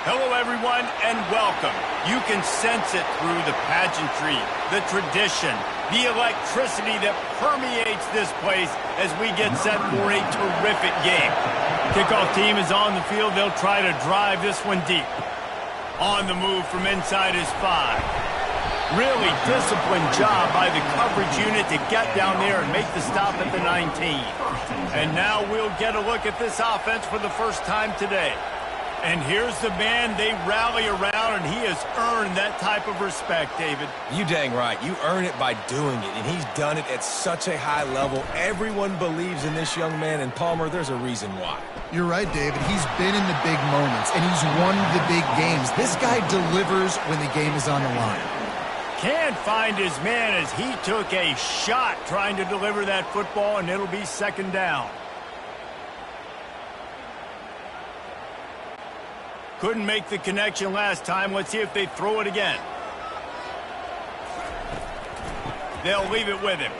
Hello, everyone, and welcome. You can sense it through the pageantry, the tradition, the electricity that permeates this place as we get set for a terrific game. Kickoff team is on the field. They'll try to drive this one deep. On the move from inside his 5. Really disciplined job by the coverage unit to get down there and make the stop at the 19. And now we'll get a look at this offense for the first time today. And here's the man they rally around, and he has earned that type of respect, David. You dang right. You earn it by doing it, and he's done it at such a high level. Everyone believes in this young man, and Palmer, there's a reason why. You're right, David. He's been in the big moments, and he's won the big games. This guy delivers when the game is on the line. Can't find his man as he took a shot trying to deliver that football, and it'll be second down. Couldn't make the connection last time. Let's see if they throw it again. They'll leave it with him.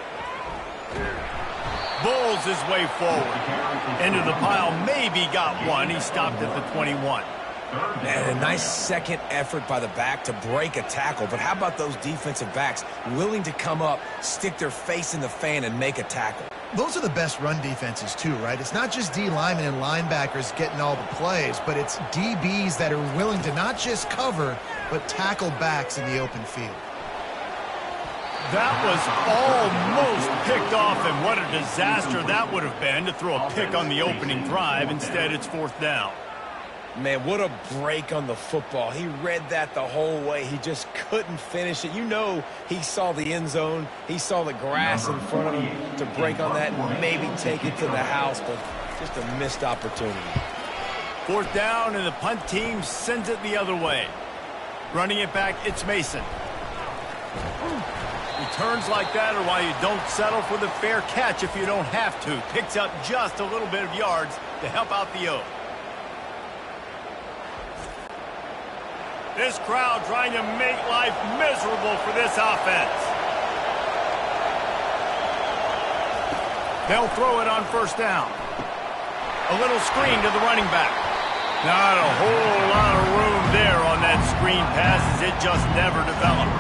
Bulls his way forward. Into the pile, maybe got one. He stopped at the 21. And a nice second effort by the back to break a tackle. But how about those defensive backs willing to come up, stick their face in the fan, and make a tackle? Those are the best run defenses, too, right? It's not just D linemen and linebackers getting all the plays, but it's DBs that are willing to not just cover, but tackle backs in the open field. That was almost picked off, and what a disaster that would have been to throw a pick on the opening drive. Instead, it's fourth down. Man, what a break on the football. He read that the whole way. He just couldn't finish it. You know he saw the end zone. He saw the grass in front of him to break on that and maybe take it to the house, but just a missed opportunity. Fourth down, and the punt team sends it the other way. Running it back, it's Mason. Returns like that are why you don't settle for the fair catch if you don't have to. Picks up just a little bit of yards to help out the O. This crowd trying to make life miserable for this offense. They'll throw it on first down. A little screen to the running back. Not a whole lot of room there on that screen pass as it just never developed.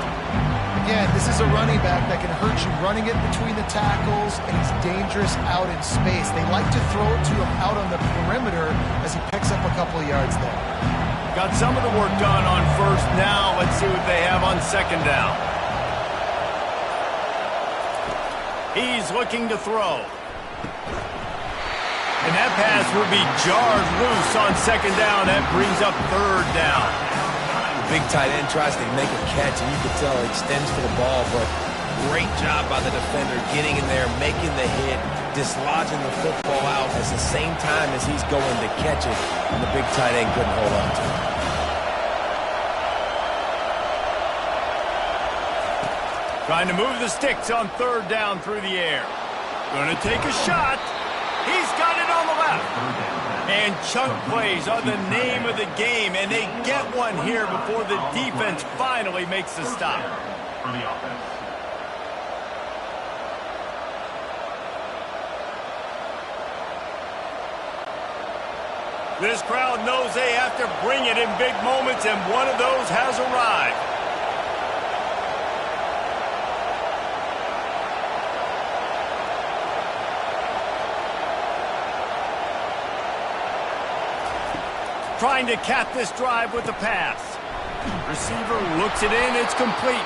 Again, this is a running back that can hurt you running it between the tackles, and he's dangerous out in space. They like to throw it to him out on the perimeter as he picks up a couple of yards there. Got some of the work done on first. Now let's see what they have on second down. He's looking to throw. And that pass will be jarred loose on second down. That brings up third down. The big tight end tries to make a catch, and you can tell he extends for the ball, but great job by the defender getting in there, making the hit, dislodging the football out at the same time as he's going to catch it, and the big tight end couldn't hold on to it. Trying to move the sticks on third down through the air. Going to take a shot. He's got it on the left. And chunk plays are the name of the game, and they get one here before the defense finally makes the stop. For the offense. This crowd knows they have to bring it in big moments, and one of those has arrived. Trying to cap this drive with the pass. Receiver looks it in, it's complete.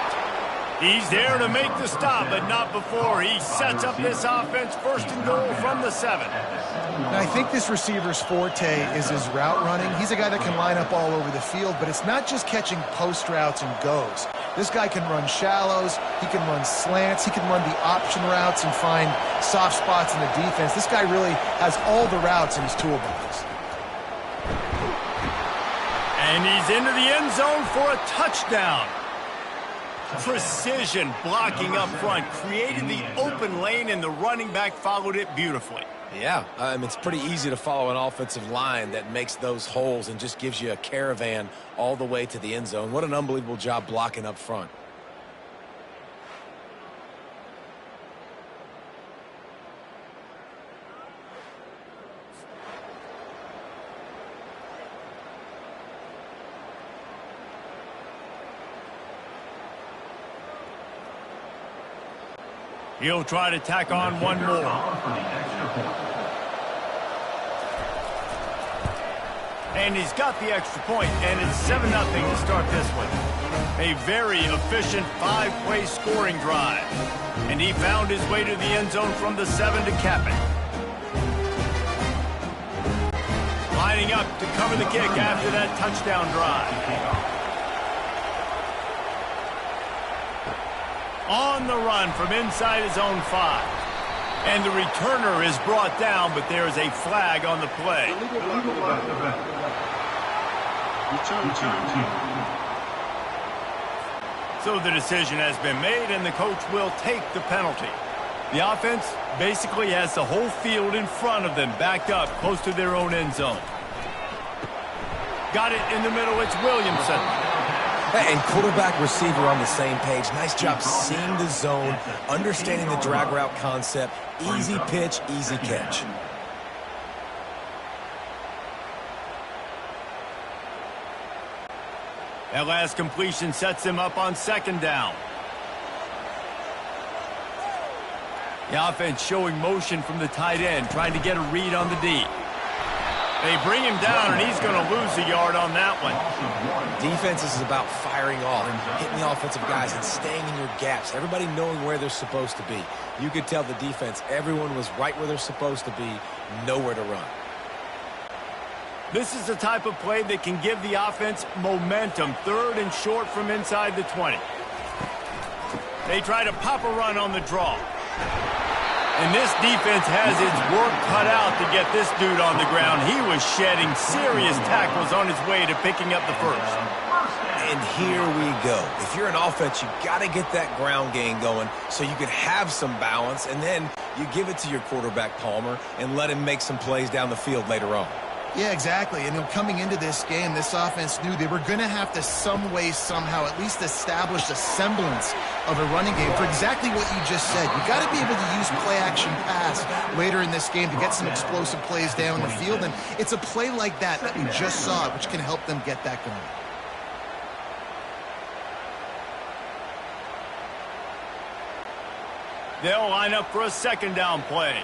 He's there to make the stop, but not before. He sets up this offense first and goal from the 7. Now, I think this receiver's forte is his route running. He's a guy that can line up all over the field, but it's not just catching post routes and goes. This guy can run shallows, he can run slants, he can run the option routes and find soft spots in the defense. This guy really has all the routes in his toolbox. And he's into the end zone for a touchdown. Precision blocking up front, created the open lane, and the running back followed it beautifully. Yeah, it's pretty easy to follow an offensive line that makes those holes and just gives you a caravan all the way to the end zone. What an unbelievable job blocking up front. He'll try to tack on one more. And he's got the extra point, and it's 7-0 to start this one. A very efficient 5-play scoring drive. And he found his way to the end zone from the 7 to cap it. Lining up to cover the kick after that touchdown drive. On the run from inside his own 5. And the returner is brought down, but there is a flag on the play. So the decision has been made, and the coach will take the penalty. The offense basically has the whole field in front of them, backed up close to their own end zone. Got it in the middle. It's Williamson. And quarterback, receiver on the same page. Nice job seeing the zone, understanding the drag route concept. Easy pitch, easy catch. That last completion sets him up on 2nd down. The offense showing motion from the tight end, trying to get a read on the D. They bring him down, and he's going to lose a yard on that one. Defense is about firing off and hitting the offensive guys and staying in your gaps. Everybody knowing where they're supposed to be. You could tell the defense, everyone was right where they're supposed to be, nowhere to run. This is the type of play that can give the offense momentum. 3rd and short from inside the 20. They try to pop a run on the draw. And this defense has its work cut out to get this dude on the ground. He was shedding serious tackles on his way to picking up the first. And here we go. If you're an offense, you got to get that ground game going so you can have some balance, and then you give it to your quarterback, Palmer, and let him make some plays down the field later on. Yeah, exactly. And coming into this game, this offense knew they were going to have to some way, somehow, at least establish a semblance of a running game for exactly what you just said. You got to be able to use play-action pass later in this game to get some explosive plays down the field. And it's a play like that we just saw, which can help them get that going. They'll line up for a 2nd down play.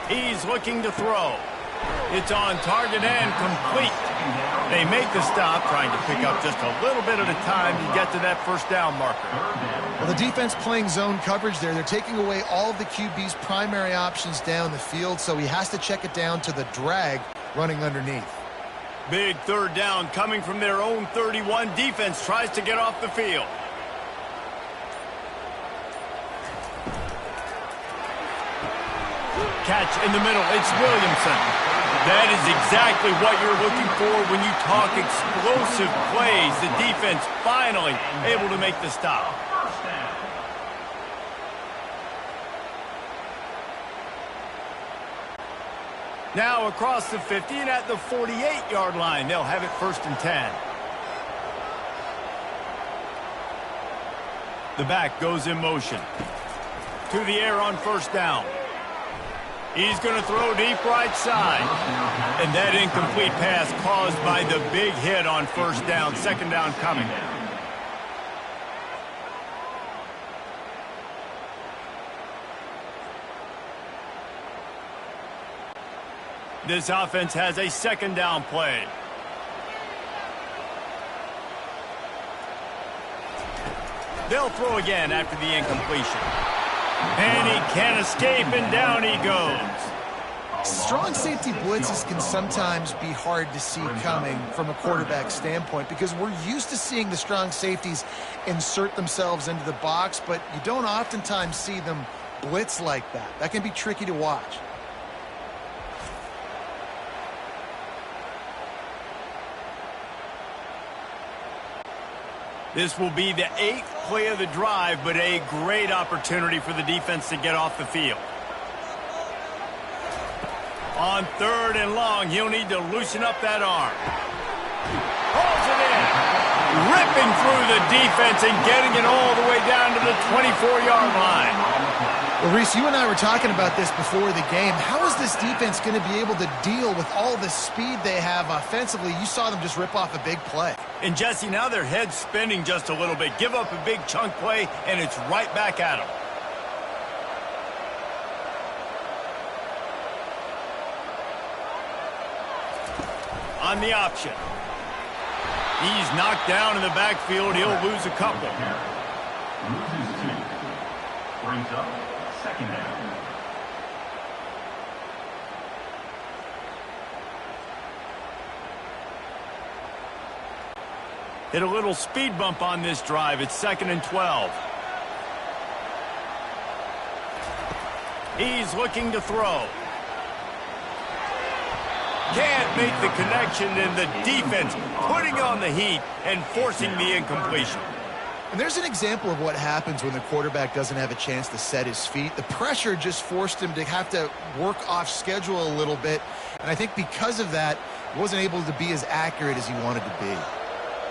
He's looking to throw. It's on target and complete. They make the stop, trying to pick up just a little bit at a time to get to that 1st down marker. Well, the defense playing zone coverage there. They're taking away all of the QB's primary options down the field, so he has to check it down to the drag running underneath. Big 3rd down coming from their own 31. Defense tries to get off the field. Catch in the middle. It's Williamson. That is exactly what you're looking for when you talk explosive plays. The defense finally able to make the stop. Now across the 50 and at the 48-yard line, they'll have it 1st and 10. The back goes in motion. To the air on 1st down. He's going to throw deep right side. And that incomplete pass caused by the big hit on 1st down. 2nd down coming. This offense has a 2nd down play. They'll throw again after the incompletion. And he can't escape, and down he goes. Strong safety blitzes can sometimes be hard to see coming from a quarterback standpoint because we're used to seeing the strong safeties insert themselves into the box, but you don't oftentimes see them blitz like that. That can be tricky to watch. This will be the 8th play of the drive, but a great opportunity for the defense to get off the field. On 3rd and long, he'll need to loosen up that arm. Pulls it in. Ripping through the defense and getting it all the way down to the 24-yard line. Well, Reese, you and I were talking about this before the game. How is this defense going to be able to deal with all the speed they have offensively? You saw them just rip off a big play. And, Jesse, now their head's spinning just a little bit. Give up a big chunk play, and it's right back at them. On the option. He's knocked down in the backfield. He'll lose a couple. Loses 2. Brings up second down. Hit a little speed bump on this drive. It's 2nd and 12. He's looking to throw. Can't make the connection, and the defense putting on the heat and forcing the incompletion. And there's an example of what happens when the quarterback doesn't have a chance to set his feet. The pressure just forced him to have to work off schedule a little bit. And I think because of that, he wasn't able to be as accurate as he wanted to be.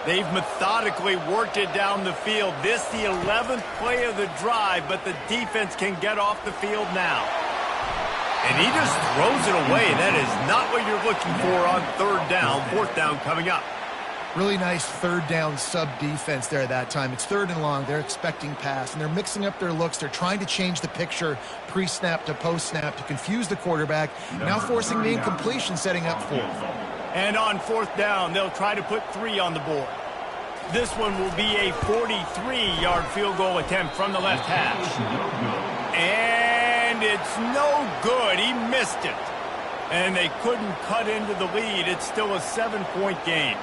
They've methodically worked it down the field. This the 11th play of the drive, but the defense can get off the field now. And he just throws it away. That is not what you're looking for on 3rd down. 4th down coming up. Really nice 3rd down sub-defense there that time. It's 3rd and long. They're expecting pass, and they're mixing up their looks. They're trying to change the picture pre-snap to post-snap to confuse the quarterback, now forcing the incompletion, setting up 4th. And on 4th down, they'll try to put 3 on the board. This one will be a 43-yard field goal attempt from the left hash. And it's no good. He missed it. And they couldn't cut into the lead. It's still a 7-point game.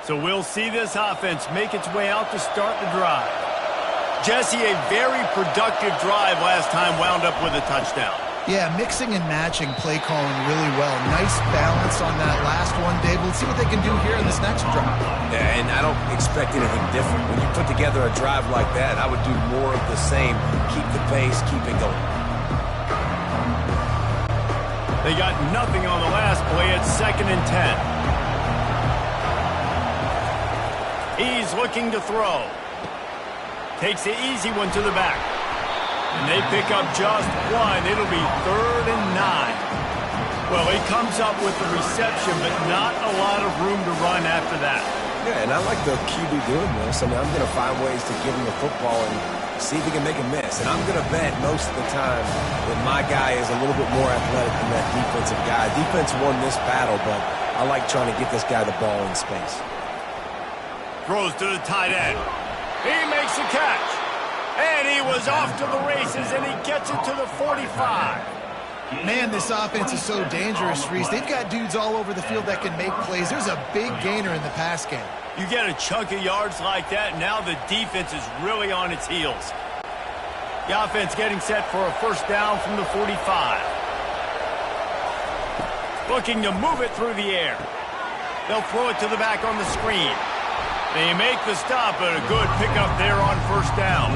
So we'll see this offense make its way out to start the drive. Jesse, a very productive drive last time wound up with a touchdown. Yeah, mixing and matching play calling really well. Nice balance on that last one, Dave. Let's see what they can do here in this next drive. Yeah, and I don't expect anything different. When you put together a drive like that, I would do more of the same. Keep the pace, keep it going. They got nothing on the last play. It's 2nd and 10. He's looking to throw. Takes the easy one to the back. And they pick up just 1. It'll be 3rd and 9. Well, he comes up with the reception, but not a lot of room to run after that. Yeah, and I like the QB doing this. I mean, I'm going to find ways to give him the football and see if he can make a miss. And I'm going to bet most of the time that my guy is a little bit more athletic than that defensive guy. Defense won this battle, but I like trying to get this guy the ball in space. Throws to the tight end. He makes a catch. And he was off to the races, and he gets it to the 45. Man, this offense is so dangerous, Reese. They've got dudes all over the field that can make plays. There's a big gainer in the pass game. You get a chunk of yards like that, and now the defense is really on its heels. The offense getting set for a 1st down from the 45. Looking to move it through the air. They'll throw it to the back on the screen. They make the stop, but a good pickup there on 1st down.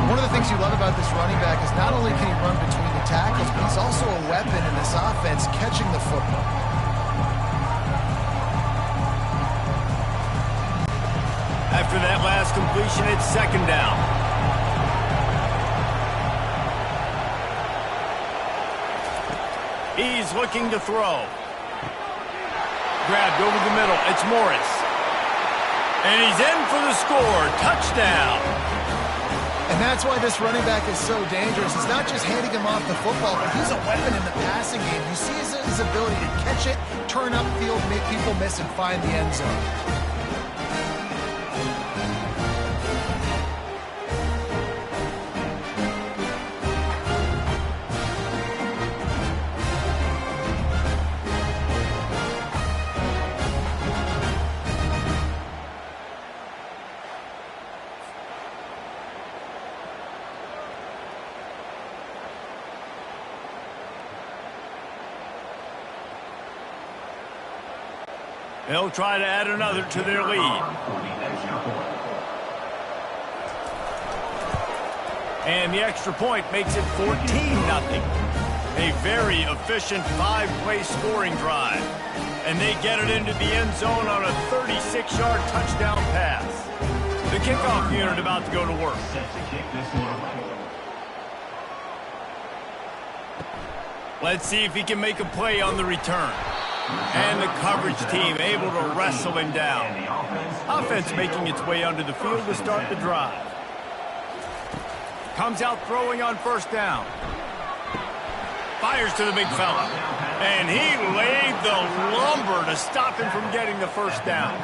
One of the things you love about this running back is not only can he run between the tackles, but he's also a weapon in this offense catching the football. After that last completion, it's 2nd down. He's looking to throw. Grabbed over the middle. It's Morris. And he's in for the score. Touchdown. And that's why this running back is so dangerous. It's not just handing him off the football, but he's a weapon in the passing game. You see his ability to catch it, turn upfield, make people miss, and find the end zone. They'll try to add another to their lead. And the extra point makes it 14-0. A very efficient 5-play scoring drive. And they get it into the end zone on a 36-yard touchdown pass. The kickoff unit about to go to work. Let's see if he can make a play on the return. And the coverage team able to wrestle him down. Offense making its way onto the field to start the drive. Comes out throwing on first down. Fires to the big fella. And he laid the lumber to stop him from getting the first down.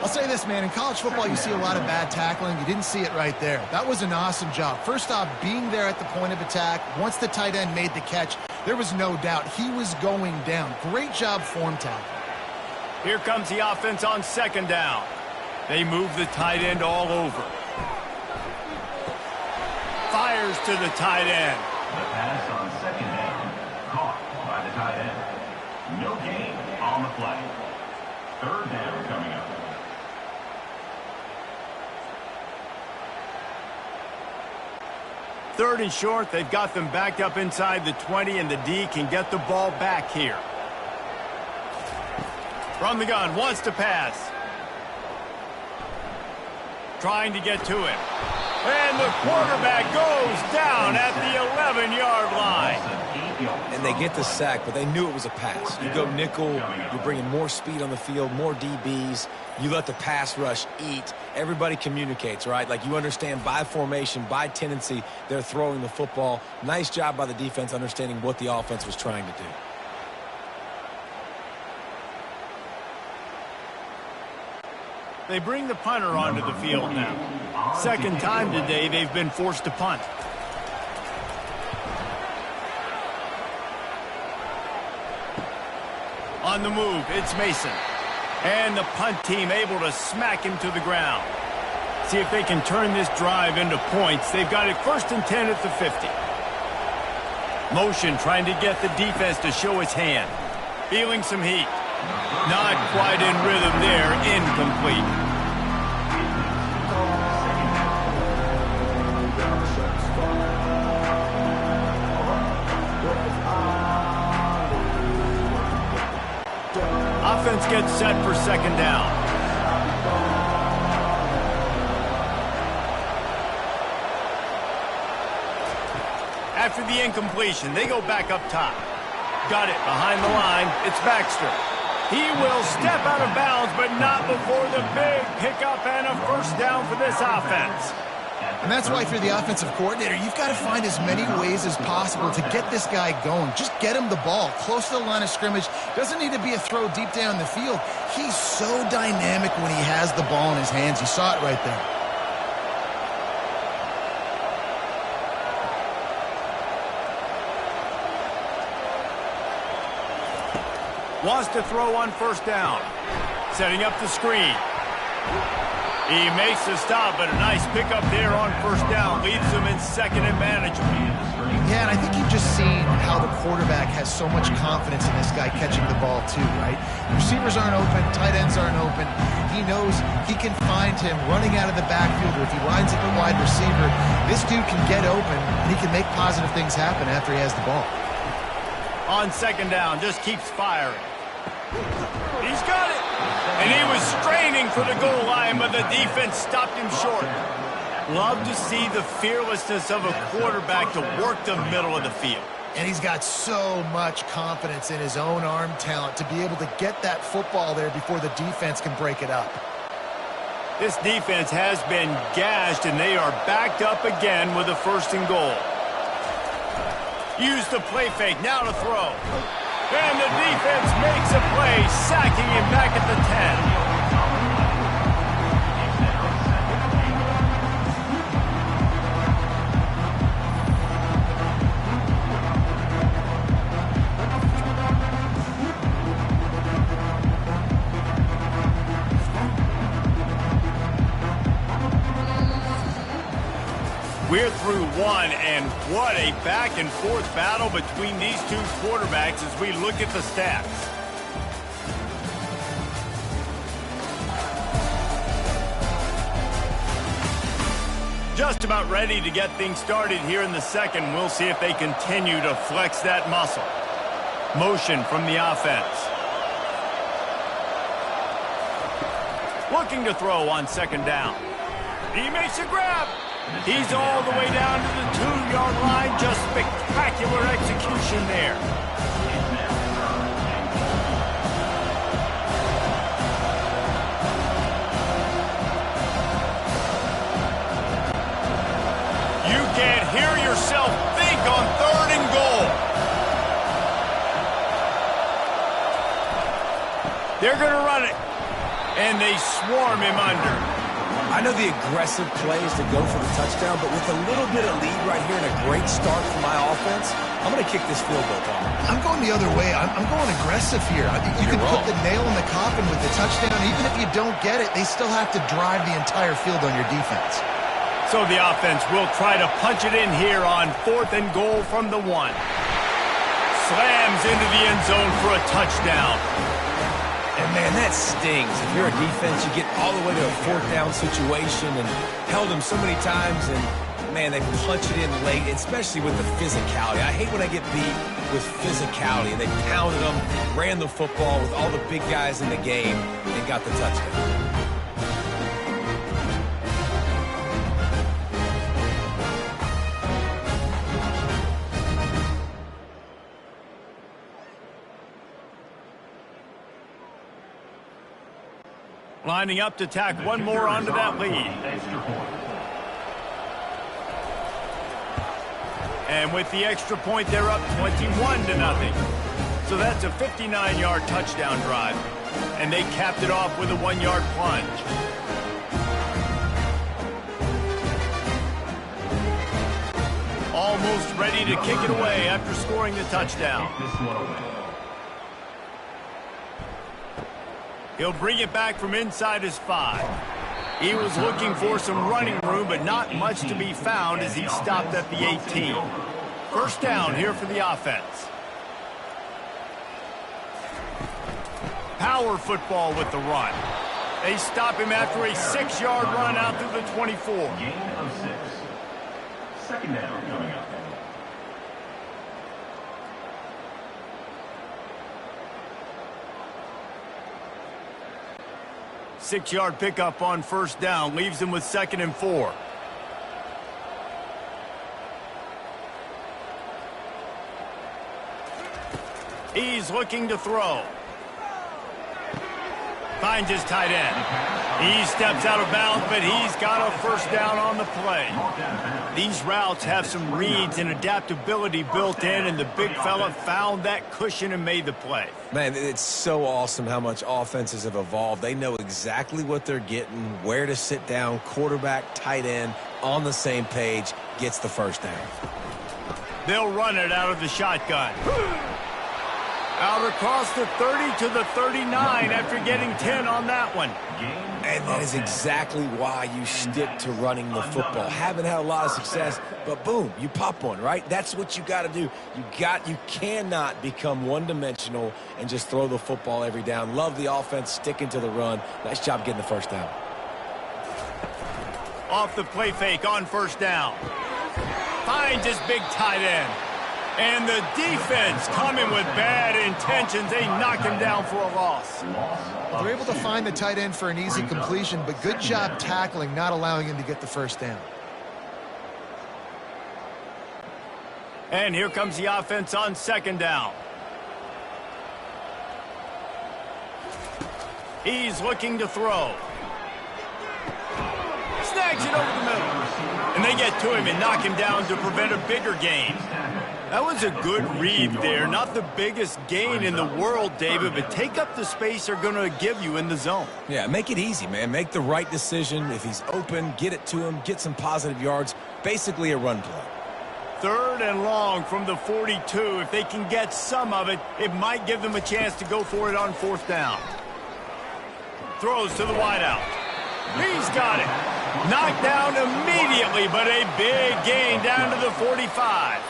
I'll say this, man. In college football, you see a lot of bad tackling. You didn't see it right there. That was an awesome job. First off, being there at the point of attack. Once the tight end made the catch, there was no doubt he was going down. Great job form tackle. Here comes the offense on second down. They move the tight end all over. Fires to the tight end. The pass on second down. Caught by the tight end. No gain on the play. Third down coming up. Third and short, they've got them backed up inside the 20, and the D can get the ball back here. From the gun, wants to pass. Trying to get to him. And the quarterback goes down at the 11-yard line. And they get the sack, but they knew it was a pass. You go nickel, you're bringing more speed on the field, more DBs. You let the pass rush eat. Everybody communicates, right? Like you understand by formation, by tendency, they're throwing the football. Nice job by the defense understanding what the offense was trying to do. They bring the punter onto the field now. Second time today they've been forced to punt. On the move, it's Mason. And the punt team able to smack him to the ground. See if they can turn this drive into points. They've got it 1st and 10 at the 50. Motion trying to get the defense to show its hand. Feeling some heat. Not quite in rhythm there. Incomplete. Offense gets set for second down. After the incompletion, they go back up top. Got it behind the line. It's Baxter. He will step out of bounds, but not before the big pickup and a first down for this offense. And that's why if you're the offensive coordinator, you've got to find as many ways as possible to get this guy going. Just get him the ball close to the line of scrimmage. Doesn't need to be a throw deep down the field. He's so dynamic when he has the ball in his hands. You saw it right there. Wants to throw on first down. Setting up the screen. He makes the stop, but a nice pickup there on first down. Leaves him in second and manageable. Yeah, and I think you've just seen how the quarterback has so much confidence in this guy catching the ball too, right? Receivers aren't open, tight ends aren't open. He knows he can find him running out of the backfield, or if he lines up a wide receiver, this dude can get open, and he can make positive things happen after he has the ball. On second down, just keeps firing. He's got it. And he was straining for the goal line, but the defense stopped him short. Love to see the fearlessness of a quarterback to work the middle of the field. And he's got so much confidence in his own arm talent to be able to get that football there before the defense can break it up. This defense has been gashed, and they are backed up again with a 1st and goal. Use the play fake, now to throw. And the defense makes a play, sacking him back at the 10. We're through one, and what a back-and-forth battle between these two quarterbacks as we look at the stats. Just about ready to get things started here in the second. We'll see if they continue to flex that muscle. Motion from the offense. Looking to throw on second down. He makes a grab. He's all the way down to the 2-yard line. Just spectacular execution there. You can't hear yourself think on 3rd and goal. They're going to run it. And they swarm him under. I know the aggressive plays to go for the touchdown, but with a little bit of lead right here and a great start from my offense, I'm going to kick this field goal, Tom. I'm going the other way. I'm going aggressive here. You can put the nail in the coffin with the touchdown. Even if you don't get it, they still have to drive the entire field on your defense. So the offense will try to punch it in here on 4th and goal from the 1. Slams into the end zone for a touchdown. And, man, that stings. If you're a defense, you get all the way to a 4th down situation and held them so many times, and, man, they punch it in late, especially with the physicality. I hate when I get beat with physicality. And they pounded them, ran the football with all the big guys in the game, and got the touchdown. Lining up to tack one more onto that lead. And with the extra point, they're up 21-0. So that's a 59-yard touchdown drive. And they capped it off with a 1-yard plunge. Almost ready to kick it away after scoring the touchdown. He'll bring it back from inside his 5. He was looking for some running room, but not much to be found as he stopped at the 18. First down here for the offense. Power football with the run. They stop him after a 6-yard run out through the 24. Gain of 6. Second down coming up. Six-yard pickup on first down leaves him with 2nd and 4. He's looking to throw. Finds his tight end. He steps out of bounds, but he's got a first down on the play. These routes have some reads and adaptability built in, and the big fella found that cushion and made the play. Man, it's so awesome how much offenses have evolved. They know exactly what they're getting, where to sit down, quarterback, tight end, on the same page, gets the first down. They'll run it out of the shotgun. Out across the 30 to the 39 after getting 10 on that one. And that is exactly why you stick to running the football. Haven't had a lot of success, but boom, you pop one, right? That's what you got to do. You cannot become one-dimensional and just throw the football every down. Love the offense sticking to the run. Nice job getting the first down. Off the play fake on first down. Finds his big tight end. And the defense coming with bad intentions. They knock him down for a loss. They're able to find the tight end for an easy completion, but good job tackling, not allowing him to get the first down. And here comes the offense on second down. He's looking to throw. Snags it over the middle. And they get to him and knock him down to prevent a bigger gain. That was a good read there. Not the biggest gain in the world, David, but take up the space they're going to give you in the zone. Yeah, make it easy, man. Make the right decision. If he's open, get it to him, get some positive yards. Basically a run play. 3rd and long from the 42. If they can get some of it, it might give them a chance to go for it on 4th down. Throws to the wideout. He's got it. Knocked down immediately, but a big gain down to the 45.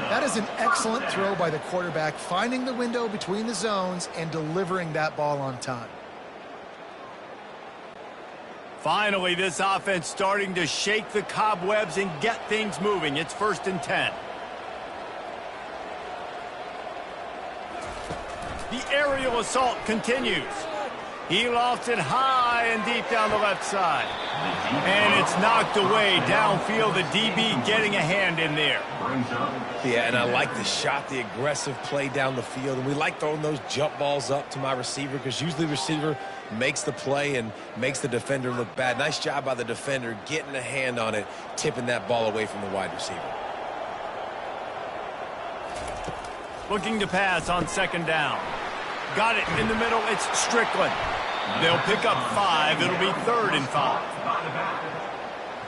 That is an excellent throw by the quarterback, finding the window between the zones and delivering that ball on time. Finally, this offense starting to shake the cobwebs and get things moving. It's 1st and 10. The aerial assault continues. He lofts it high and deep down the left side. And it's knocked away downfield. The DB getting a hand in there. Yeah, and I like the shot, the aggressive play down the field. And we like throwing those jump balls up to my receiver because usually the receiver makes the play and makes the defender look bad. Nice job by the defender getting a hand on it, tipping that ball away from the wide receiver. Looking to pass on 2nd down. Got it in the middle. It's Strickland. They'll pick up 5. It'll be 3rd and 5.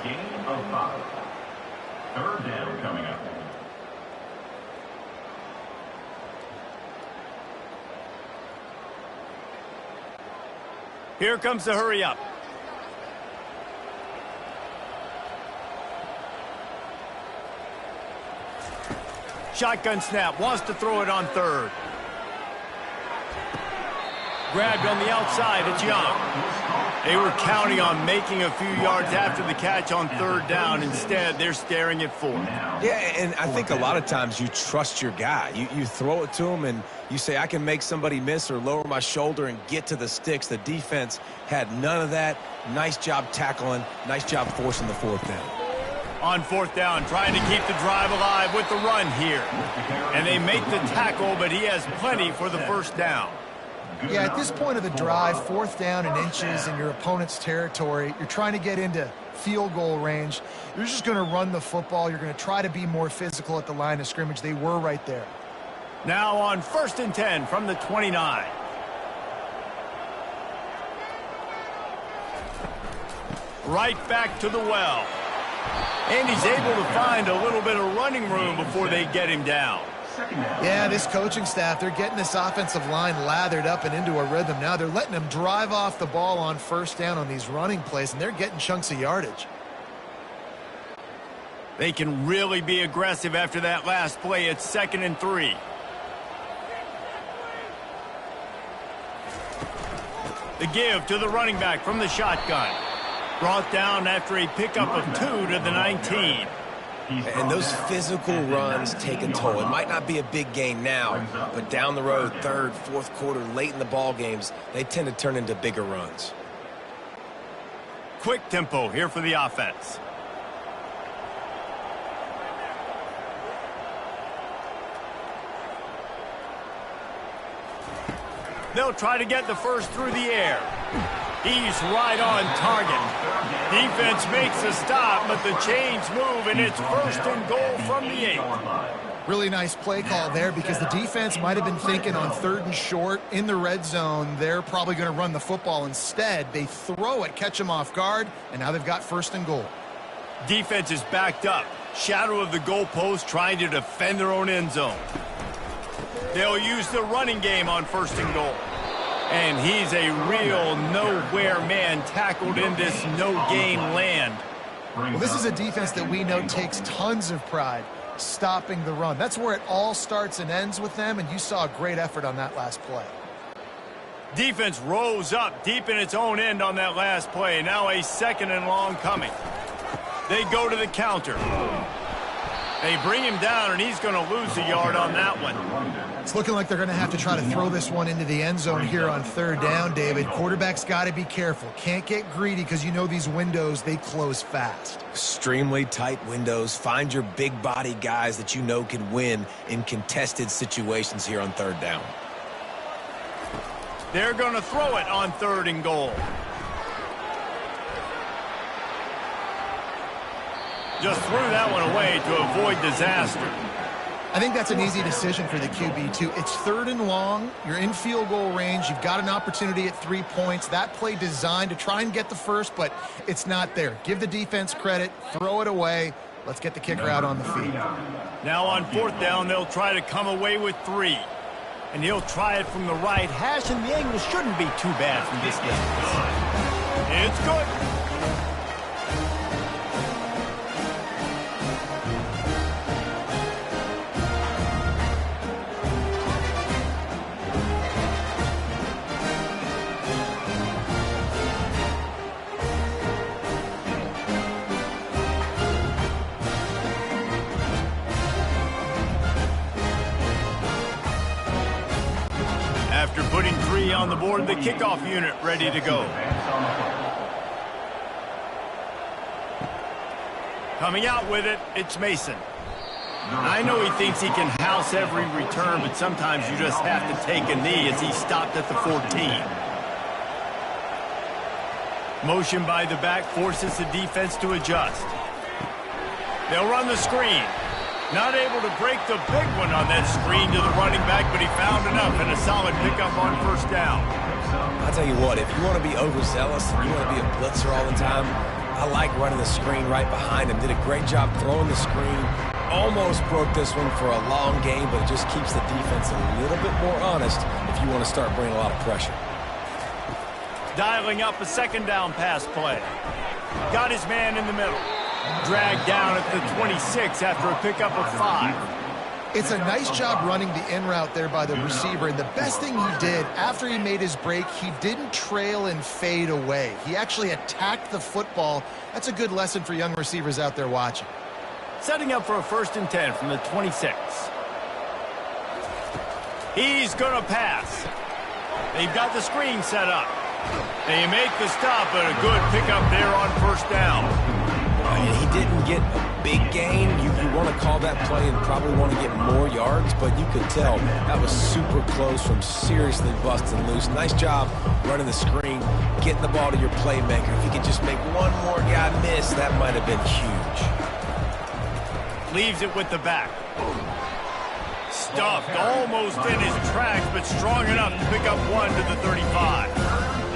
Gain of 5. 3rd down coming up. Here comes the hurry up. Shotgun snap. Wants to throw it on 3rd. Grabbed on the outside. It's Young. They were counting on making a few yards after the catch on 3rd down. Instead, they're staring at 4th. Yeah, and I think a lot of times you trust your guy. You throw it to him and you say, I can make somebody miss or lower my shoulder and get to the sticks. The defense had none of that. Nice job tackling. Nice job forcing the 4th down. On 4th down, trying to keep the drive alive with the run here. And they make the tackle, but he has plenty for the 1st down. Yeah, at this point of the drive, 4th down and inches in your opponent's territory, you're trying to get into field goal range. You're just going to run the football. You're going to try to be more physical at the line of scrimmage. They were right there. Now on 1st and 10 from the 29. Right back to the well. And he's able to find a little bit of running room before they get him down. Yeah, this coaching staff, they're getting this offensive line lathered up and into a rhythm. Now they're letting them drive off the ball on 1st down on these running plays, and they're getting chunks of yardage. They can really be aggressive after that last play. It's 2nd and 3. The give to the running back from the shotgun. Brought down after a pickup of 2 to the 19. And those physical runs take a toll. It might not be a big gain now, but down the road, 3rd, 4th quarter, late in the ball games, they tend to turn into bigger runs. Quick tempo here for the offense. They'll try to get the 1st through the air. He's right on target. Defense makes a stop, but the chains move, and it's 1st and goal from the 8. Really nice play call there because the defense might have been thinking on 3rd and short in the red zone. They're probably going to run the football. Instead, they throw it, catch them off guard, and now they've got 1st and goal. Defense is backed up. Shadow of the goalpost trying to defend their own end zone. They'll use the running game on 1st and goal. And he's a real nowhere man tackled in this no-gain land. Well, this is a defense that we know takes tons of pride stopping the run. That's where it all starts and ends with them, and you saw a great effort on that last play. Defense rose up deep in its own end on that last play. Now a 2nd and long coming. They go to the counter. They bring him down, and he's going to lose a yard on that one. It's looking like they're going to have to try to throw this one into the end zone here on 3rd down, David. Quarterback's got to be careful. Can't get greedy because you know these windows, they close fast. Extremely tight windows. Find your big body guys that you know can win in contested situations here on 3rd down. They're going to throw it on 3rd and goal. Just threw that one away to avoid disaster. I think that's an easy decision for the QB, too. It's 3rd and long. You're in field goal range. You've got an opportunity at 3 points. That play designed to try and get the 1st, but it's not there. Give the defense credit. Throw it away. Let's get the kicker out on the field. Now on 4th down, they'll try to come away with 3. And he'll try it from the right hash, and the angle shouldn't be too bad from this distance. It's good. on the board, the kickoff unit ready to go. Coming out with it, it's Mason. I know he thinks he can house every return, but sometimes you just have to take a knee as he stopped at the 14. Motion by the back forces the defense to adjust. They'll run the screen. Not able to break the big one on that screen to the running back, but he found enough and a solid pickup on first down. I'll tell you what, if you want to be overzealous and you want to be a blitzer all the time, I like running the screen right behind him. Did a great job throwing the screen. Almost broke this one for a long game, but it just keeps the defense a little bit more honest if you want to start bringing a lot of pressure. Dialing up a second down pass play. Got his man in the middle. Dragged down at the 26 after a pickup of 5. It's a nice job running the in route there by the receiver, and the best thing he did after he made his break, he didn't trail and fade away. He actually attacked the football. That's a good lesson for young receivers out there watching. Setting up for a 1st and 10 from the 26. He's going to pass. They've got the screen set up. They make the stop, but a good pickup there on first down. He didn't get a big gain. You want to call that play and probably want to get more yards, but you could tell that was super close from seriously busting loose. Nice job running the screen, getting the ball to your playmaker. If you could just make one more guy miss, that might have been huge. Leaves it with the back. Stuffed almost in his tracks, but strong enough to pick up 1 to the 35.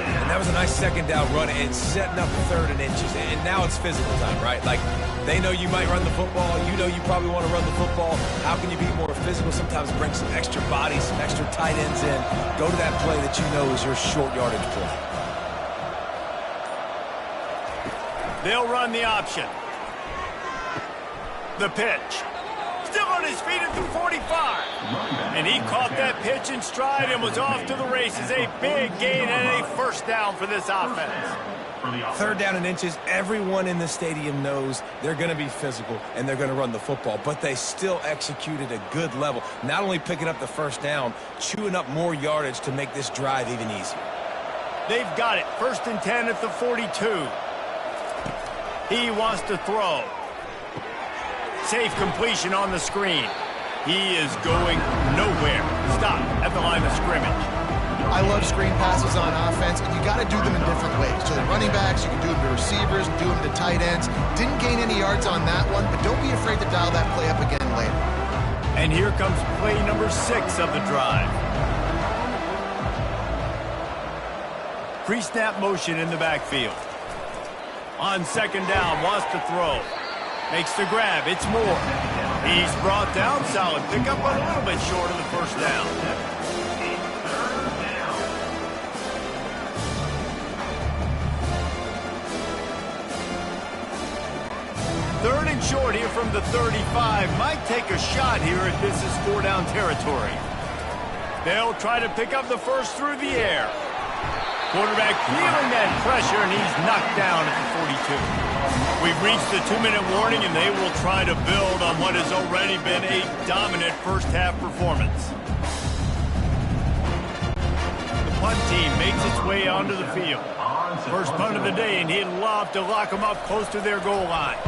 And that was a nice second down run and setting up 3rd and inches. And now it's physical time, right? Like, they know you might run the football. You know you probably want to run the football. How can you be more physical? Sometimes bring some extra bodies, some extra tight ends in. Go to that play that you know is your short yardage play. They'll run the option. The pitch. Still on his feet at the 45. And he caught that pitch in stride and was off to the races. A big gain and a 1st down for this offense. 3rd down and inches. Everyone in the stadium knows they're going to be physical and they're going to run the football, but they still executed a good level. Not only picking up the 1st down, chewing up more yardage to make this drive even easier. They've got it. 1st and 10 at the 42. He wants to throw. Safe completion on the screen. He is going nowhere. Stop at the line of scrimmage. I love screen passes on offense, and you got to do them in different ways. To the running backs, you can do them to receivers, do them to tight ends. Didn't gain any yards on that one, but don't be afraid to dial that play up again later. And here comes play number 6 of the drive. Pre-snap motion in the backfield. On 2nd down, wants to throw. Makes the grab. It's Moore. He's brought down. Solid pickup, but a little bit short of the 1st down. Third and short here from the 35. Might take a shot here if this is 4-down territory. They'll try to pick up the 1st through the air. Quarterback feeling that pressure, and he's knocked down at the 42. We've reached the 2-minute warning, and they will try to build on what has already been a dominant first-half performance. The punt team makes its way onto the field. First punt of the day, and he'd love to lock them up close to their goal line.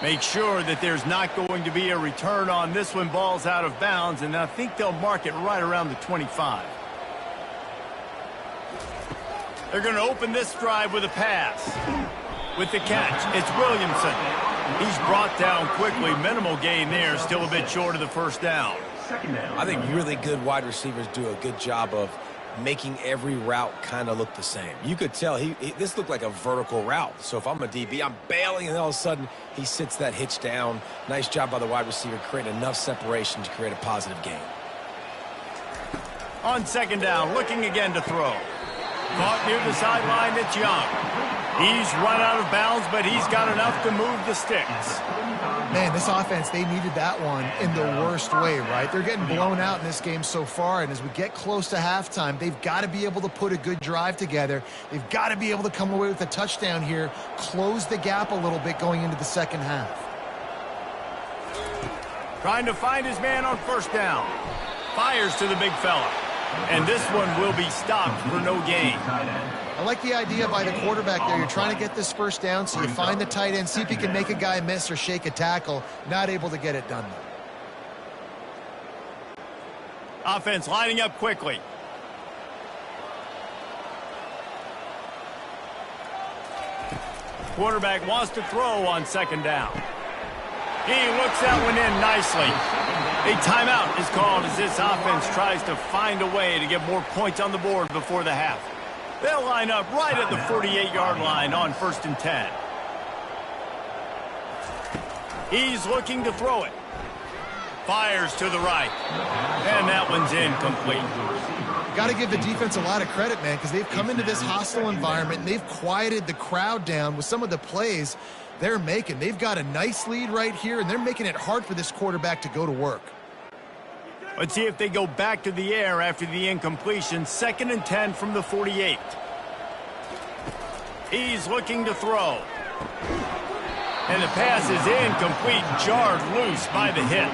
Make sure that there's not going to be a return on this one. Ball's out of bounds, and I think they'll mark it right around the 25. They're going to open this drive with a pass. With the catch, it's Williamson. He's brought down quickly. Minimal gain there, still a bit short of the 1st down. I think really good wide receivers do a good job of making every route kind of look the same. You could tell this looked like a vertical route. So if I'm a DB, I'm bailing, and all of a sudden he sits that hitch down. Nice job by the wide receiver, creating enough separation to create a positive gain. On 2nd down, looking again to throw. Caught near the sideline, it's Young. He's run out of bounds, but he's got enough to move the sticks. Man, this offense, they needed that one in the worst way, right? They're getting blown out in this game so far, and as we get close to halftime, they've got to be able to put a good drive together. They've got to be able to come away with a touchdown here, close the gap a little bit going into the 2nd half. Trying to find his man on 1st down. Fires to the big fella. And this one will be stopped for no gain. I like the idea by the quarterback there. You're trying to get this first down, so you find the tight end, see if he can make a guy miss or shake a tackle. Not able to get it done, though. Offense lining up quickly. Quarterback wants to throw on second down. He looks that one in nicely. A timeout is called as this offense tries to find a way to get more points on the board before the half. They'll line up right at the 48-yard line on 1st and 10. He's looking to throw it. Fires to the right. And that one's incomplete. Got to give the defense a lot of credit, man, because they've come into this hostile environment and they've quieted the crowd down with some of the plays they're making. They've got a nice lead right here, and they're making it hard for this quarterback to go to work. Let's see if they go back to the air after the incompletion. 2nd and 10 from the 48. He's looking to throw. And the pass is incomplete, jarred loose by the hit.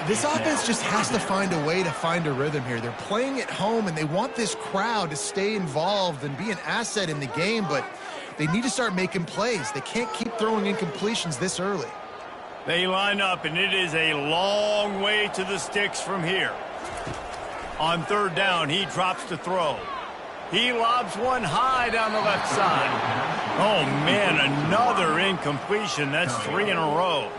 This offense just has to find a way to find a rhythm here. They're playing at home, and they want this crowd to stay involved and be an asset in the game, but they need to start making plays. They can't keep throwing incompletions this early. They line up, and it is a long way to the sticks from here. On 3rd down, he drops to throw. He lobs one high down the left side. Oh, man, another incompletion. That's 3 in a row.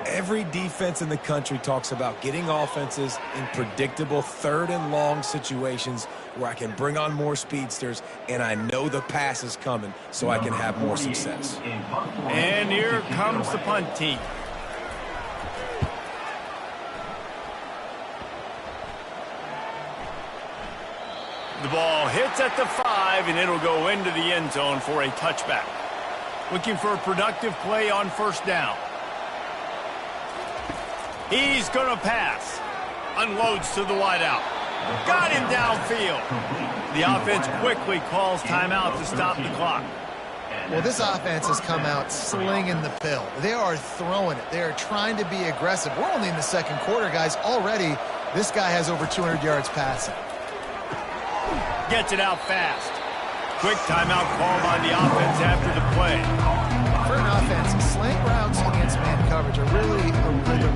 Every defense in the country talks about getting offenses in predictable 3rd and long situations where I can bring on more speedsters and I know the pass is coming so I can have more success. And here comes the punt team. The ball hits at the 5, and it'll go into the end zone for a touchback. Looking for a productive play on 1st down. He's going to pass. Unloads to the wideout. Got him downfield. The offense quickly calls timeout to stop the clock. Well, this offense has come out slinging the pill. They are throwing it. They are trying to be aggressive. We're only in the 2nd quarter, guys. Already, this guy has over 200 yards passing. Gets it out fast. Quick timeout call by the offense after the play. For an offense, slant routes against man coverage are really a rhythm.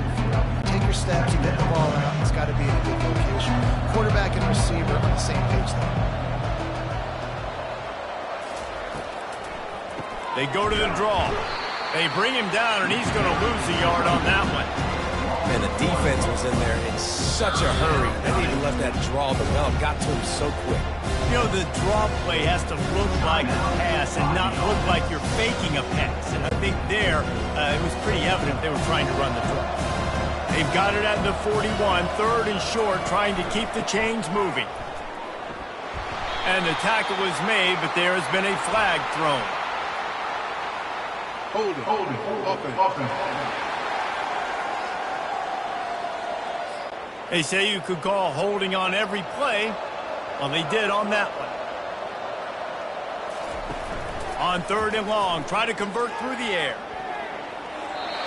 Take your steps, you get the ball out. It's got to be in a good location. Quarterback and receiver on the same page there. They go to the draw. They bring him down, and he's going to lose a yard on that one. And the defense was in there in such a hurry. They didn't even let that draw develop. Got to him so quick. You know, the draw play has to look like a pass and not look like you're faking a pass. And I think there, it was pretty evident they were trying to run the draw. They've got it at the 41, 3rd and short, trying to keep the chains moving. And the tackle was made, but there has been a flag thrown. Hold it. Offense. They say you could call holding on every play. Well, they did on that one. On 3rd and long, try to convert through the air.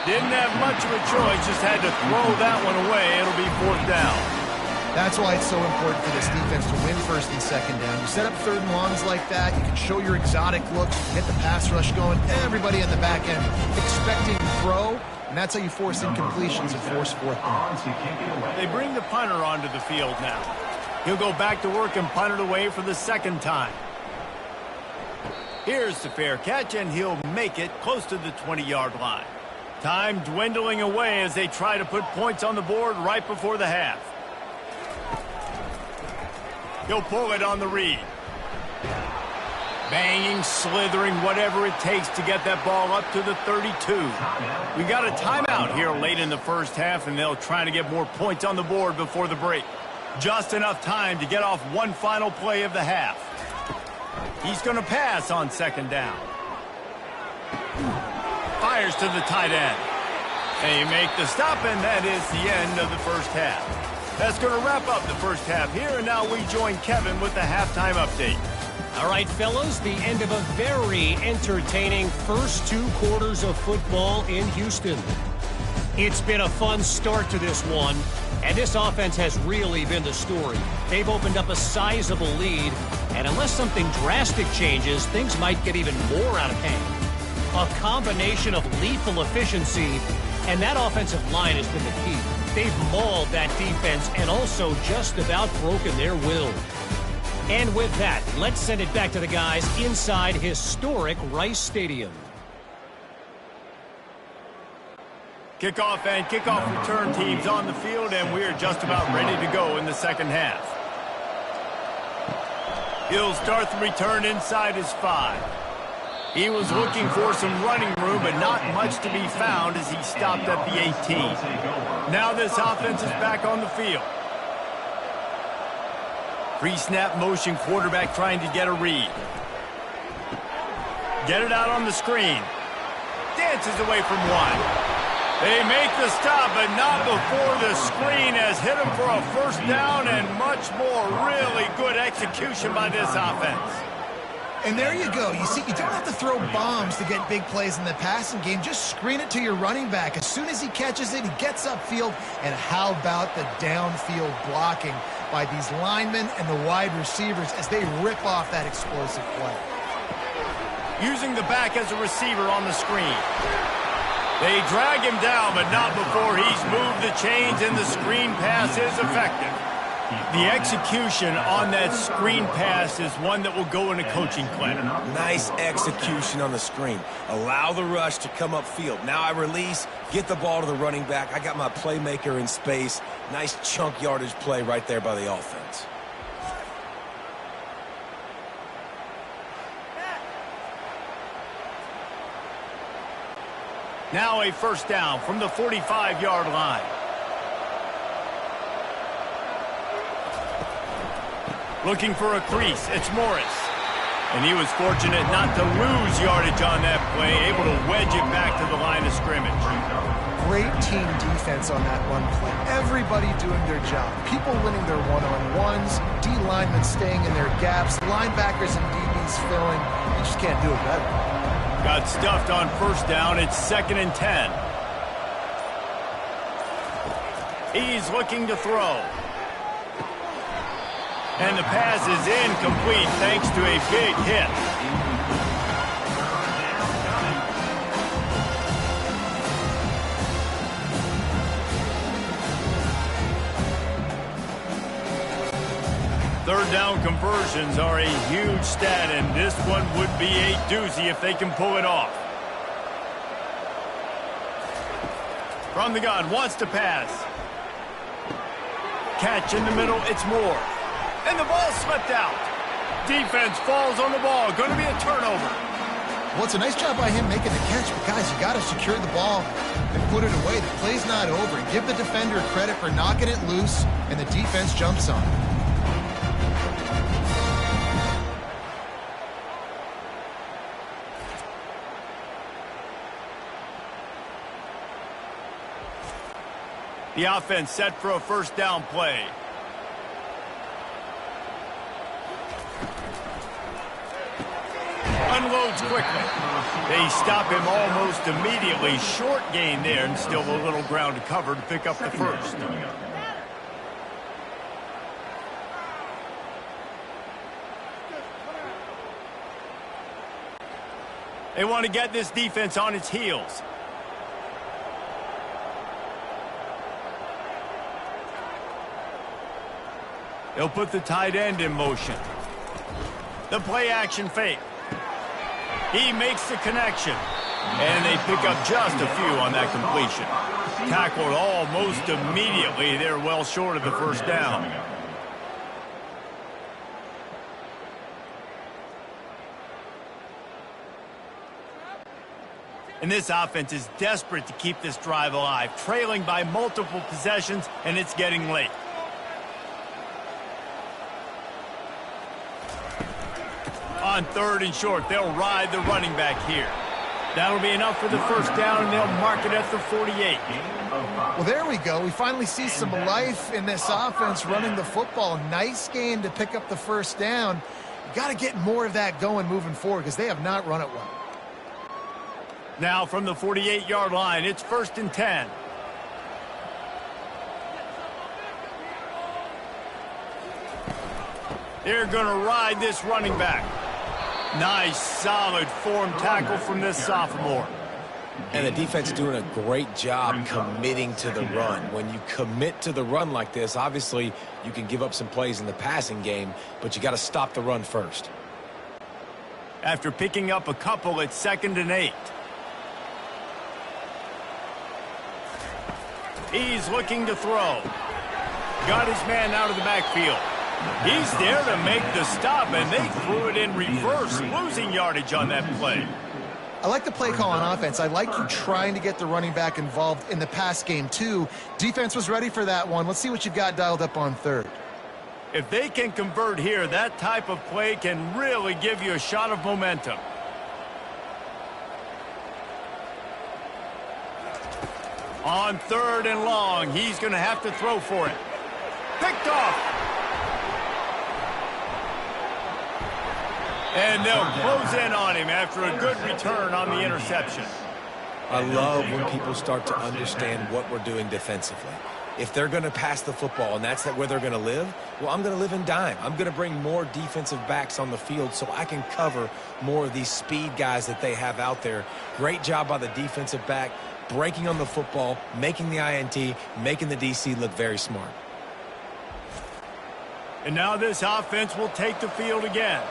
Didn't have much of a choice, just had to throw that one away. It'll be 4th down. That's why it's so important for this defense to win 1st and 2nd down. You set up 3rd and longs like that, you can show your exotic looks, get the pass rush going, everybody on the back end expecting to throw, and that's how you force incompletions and force 4th down. They bring the punter onto the field now. He'll go back to work and punt it away for the 2nd time. Here's the fair catch, and he'll make it close to the 20-yard line. Time dwindling away as they try to put points on the board right before the half. He'll pull it on the read. Banging, slithering, whatever it takes to get that ball up to the 32. We got a timeout here late in the 1st half, and they'll try to get more points on the board before the break. Just enough time to get off one final play of the half. He's going to pass on 2nd down. Fires to the tight end. They make the stop, and that is the end of the 1st half. That's going to wrap up the 1st half here, and now we join Kevin with the halftime update. All right, fellas, the end of a very entertaining first 2 quarters of football in Houston. It's been a fun start to this one, And this offense has really been the story. They've opened up a sizable lead, and unless something drastic changes, things might get even more out of hand. A combination of lethal efficiency, and that offensive line has been the key. They've mauled that defense and also just about broken their will. And with that, let's send it back to the guys inside historic Rice Stadium. Kickoff and kickoff return teams on the field, and we're just about ready to go in the second half. He'll start the return inside his 5. He was looking for some running room, but not much to be found as he stopped at the 18. Now this offense is back on the field. Pre-snap motion, quarterback trying to get a read. Get it out on the screen. Dances away from one. They make the stop, but not before the screen has hit him for a first down, and much more. Really good execution by this offense. And there you go. You see, you don't have to throw bombs to get big plays in the passing game. Just screen it to your running back. As soon as he catches it, he gets upfield. And how about the downfield blocking by these linemen and the wide receivers as they rip off that explosive play. Using the back as a receiver on the screen. They drag him down, but not before he's moved the chains, and the screen pass is effective. The execution on that screen pass is one that will go in a coaching clip. Nice execution on the screen. Allow the rush to come upfield. Now I release, get the ball to the running back. I got my playmaker in space. Nice chunk yardage play right there by the offense. Now a first down from the 45-yard line. Looking for a crease, it's Morris. And he was fortunate not to lose yardage on that play, able to wedge it back to the line of scrimmage. Great team defense on that run play. Everybody doing their job. People winning their one-on-ones, D linemen staying in their gaps, linebackers and DBs filling. You just can't do it better. Got stuffed on first down. It's 2nd and 10. He's looking to throw. And the pass is incomplete thanks to a big hit. Third down conversions are a huge stat, and this one would be a doozy if they can pull it off. From the gun, wants to pass. Catch in the middle, it's Moore. And the ball slipped out. Defense falls on the ball. Going to be a turnover. Well, it's a nice job by him making the catch, but guys, you got to secure the ball and put it away. The play's not over. Give the defender credit for knocking it loose, and the defense jumps on it. The offense set for a first down play. Unloads quickly. They stop him almost immediately. Short gain there, and still a little ground to cover to pick up the first. They want to get this defense on its heels. They'll put the tight end in motion. The play action fake. He makes the connection. And they pick up just a few on that completion. Tackled almost immediately. They're well short of the first down. And this offense is desperate to keep this drive alive. Trailing by multiple possessions, and it's getting late. On 3rd and short, they'll ride the running back here. That'll be enough for the first down, and they'll mark it at the 48. Well, there we go. We finally see some life in this offense running the football. Nice gain to pick up the first down. You got to get more of that going moving forward because they have not run it well. Now from the 48-yard line, it's 1st and 10. They're going to ride this running back. Nice, solid form tackle from this sophomore. And the defense doing a great job committing to the run. When you commit to the run like this, obviously you can give up some plays in the passing game, but you got to stop the run first. After picking up a couple, it's 2nd and 8. He's looking to throw. Got his man out of the backfield. He's there to make the stop, and they threw it in reverse, losing yardage on that play. I like the play call on offense. I like you trying to get the running back involved in the pass game, too. Defense was ready for that one. Let's see what you've got dialed up on 3rd. If they can convert here, that type of play can really give you a shot of momentum. On 3rd and long, he's going to have to throw for it. Picked off. And they'll close in on him after a good return on the interception. I love when people start to understand what we're doing defensively. If they're going to pass the football and that's where they're going to live, well, I'm going to live in dime. I'm going to bring more defensive backs on the field so I can cover more of these speed guys that they have out there. Great job by the defensive back, breaking on the football, making the INT, making the DC look very smart. And now this offense will take the field again.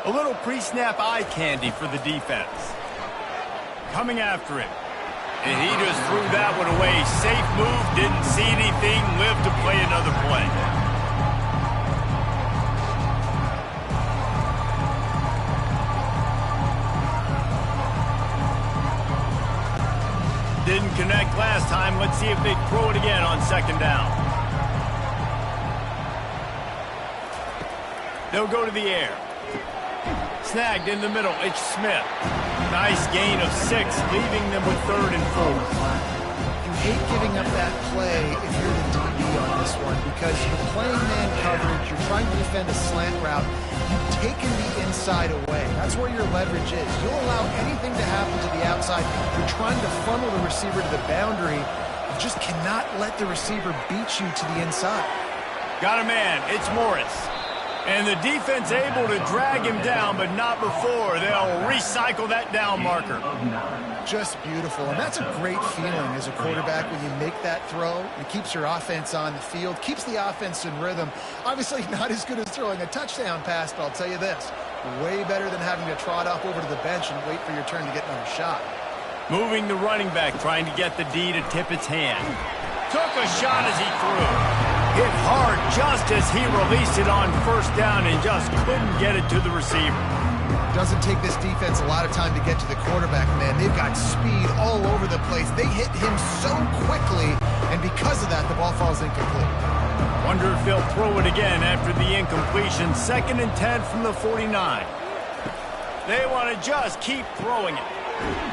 A little pre-snap eye candy for the defense. Coming after him. And he just threw that one away. Safe move, didn't see anything, lived to play another play. Didn't connect last time. Let's see if they throw it again on 2nd down. They'll go to the air. Snagged in the middle, it's Smith. Nice gain of 6, leaving them with 3rd and 4. You hate giving up that play if you're the DB on this one because you're playing man coverage, you're trying to defend a slant route, you've taken the inside away. That's where your leverage is. You'll allow anything to happen to the outside. You're trying to funnel the receiver to the boundary. You just cannot let the receiver beat you to the inside. Got a man, it's Morris. And the defense able to drag him down, but not before. They'll recycle that down marker. Just beautiful. And that's a great feeling as a quarterback when you make that throw. It keeps your offense on the field, keeps the offense in rhythm. Obviously not as good as throwing a touchdown pass, but I'll tell you this, way better than having to trot off over to the bench and wait for your turn to get another shot. Moving the running back, trying to get the D to tip its hand. Took a shot as he threw. Hit hard just as he released it on 1st down and just couldn't get it to the receiver. Doesn't take this defense a lot of time to get to the quarterback, man. They've got speed all over the place. They hit him so quickly, and because of that, the ball falls incomplete. Wonder if they'll throw it again after the incompletion. 2nd and 10 from the 49. They want to just keep throwing it.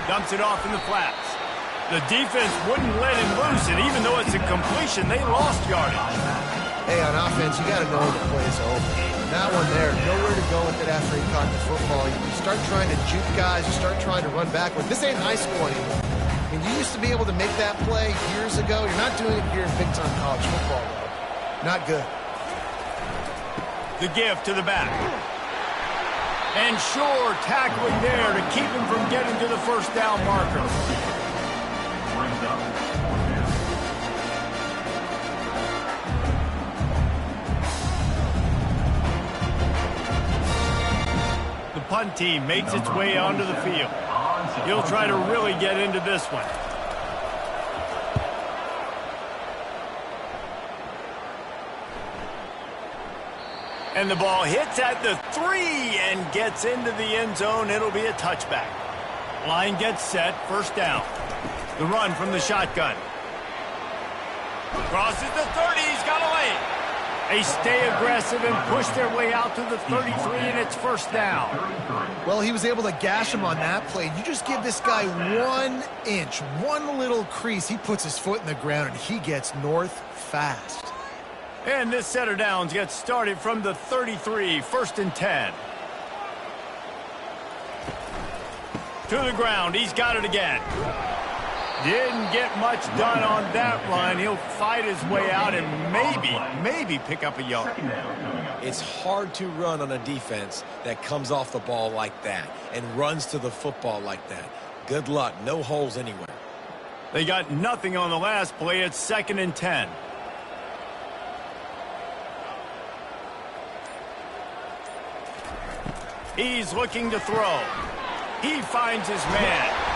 Dumps it off in the flats. The defense wouldn't let him loose, and even though it's a completion, they lost yardage. Hey, on offense, you got to know when the play's over. That one there, nowhere to go with it after he caught the football. You start trying to juke guys, you start trying to run backward. This ain't high school anymore. I mean, you used to be able to make that play years ago. You're not doing it here in big-time college football, though. Not good. The give to the back. And sure, tackling there to keep him from getting to the 1st down marker. The punt team makes its way onto the field. He'll try to really get into this one. And the ball hits at the 3 and gets into the end zone. It'll be a touchback. Line gets set, 1st down. The run from the shotgun. Crosses the 30, he's got a lane. They stay aggressive and push their way out to the 33, and it's 1st down. Well, he was able to gash him on that play. You just give this guy 1 inch, one little crease. He puts his foot in the ground, and he gets north fast. And this set of downs gets started from the 33, 1st and 10. To the ground, he's got it again. Didn't get much done on that run. He'll fight his way out and maybe pick up a yard. It's hard to run on a defense that comes off the ball like that and runs to the football like that. Good luck. No holes anywhere. They got nothing on the last play. It's 2nd and 10. He's looking to throw. He finds his man.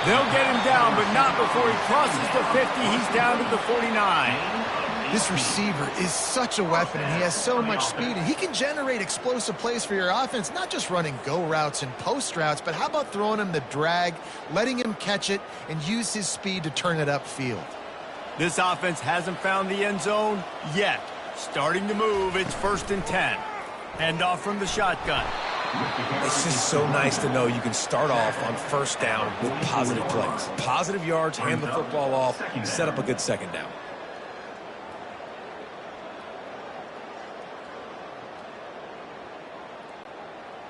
They'll get him down, but not before he crosses the 50. He's down to the 49. This receiver is such a weapon, and he has so much speed, and he can generate explosive plays for your offense, not just running go routes and post routes, but how about throwing him the drag, letting him catch it, and use his speed to turn it upfield. This offense hasn't found the end zone yet. Starting to move, it's 1st and 10. Hand off from the shotgun. It's just so nice to know you can start off on 1st down with positive plays. Positive yards, hand the football off, set up a good 2nd down.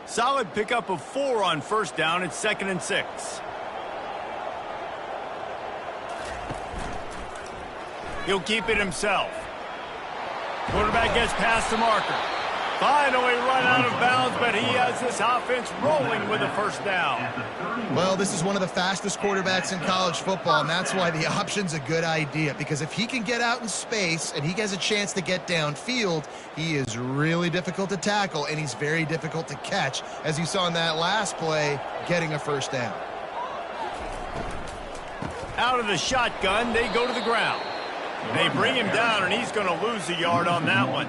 Solid pickup of 4 on 1st down. It's 2nd and 6. He'll keep it himself. Quarterback gets past the marker. Finally run out of bounds, but he has this offense rolling with a 1st down. Well, this is one of the fastest quarterbacks in college football, and that's why the option's a good idea, because if he can get out in space and he has a chance to get downfield, he is really difficult to tackle, and he's very difficult to catch, as you saw in that last play, getting a 1st down. Out of the shotgun, they go to the ground. They bring him down, and he's going to lose a yard on that one.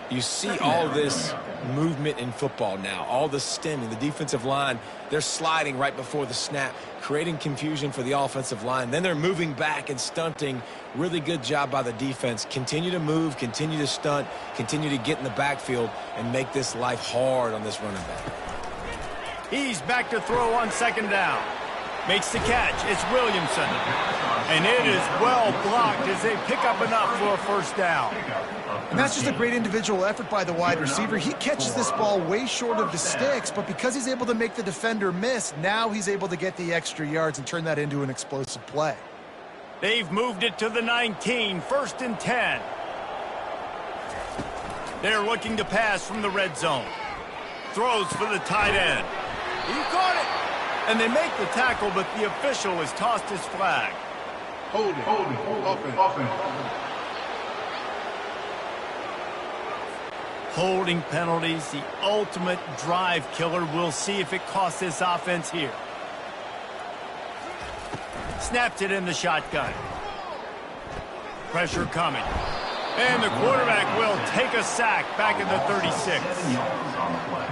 You see all this movement in football now, all the stemming. The defensive line, they're sliding right before the snap, creating confusion for the offensive line. Then they're moving back and stunting. Really good job by the defense. Continue to move, continue to stunt, continue to get in the backfield and make this life hard on this running back. He's back to throw on 2nd down. Makes the catch. It's Williamson. And it is well blocked as they pick up enough for a 1st down. And that's just a great individual effort by the wide receiver. He catches this ball way short of the sticks, but because he's able to make the defender miss, now he's able to get the extra yards and turn that into an explosive play. They've moved it to the 19, 1st and 10. They're looking to pass from the red zone. Throws for the tight end. He caught it. And they make the tackle, but the official has tossed his flag. Hold it. Offense. Holding penalties, the ultimate drive killer. We'll see if it costs this offense here. Snapped it in the shotgun. Pressure coming. And the quarterback will take a sack back at the 36.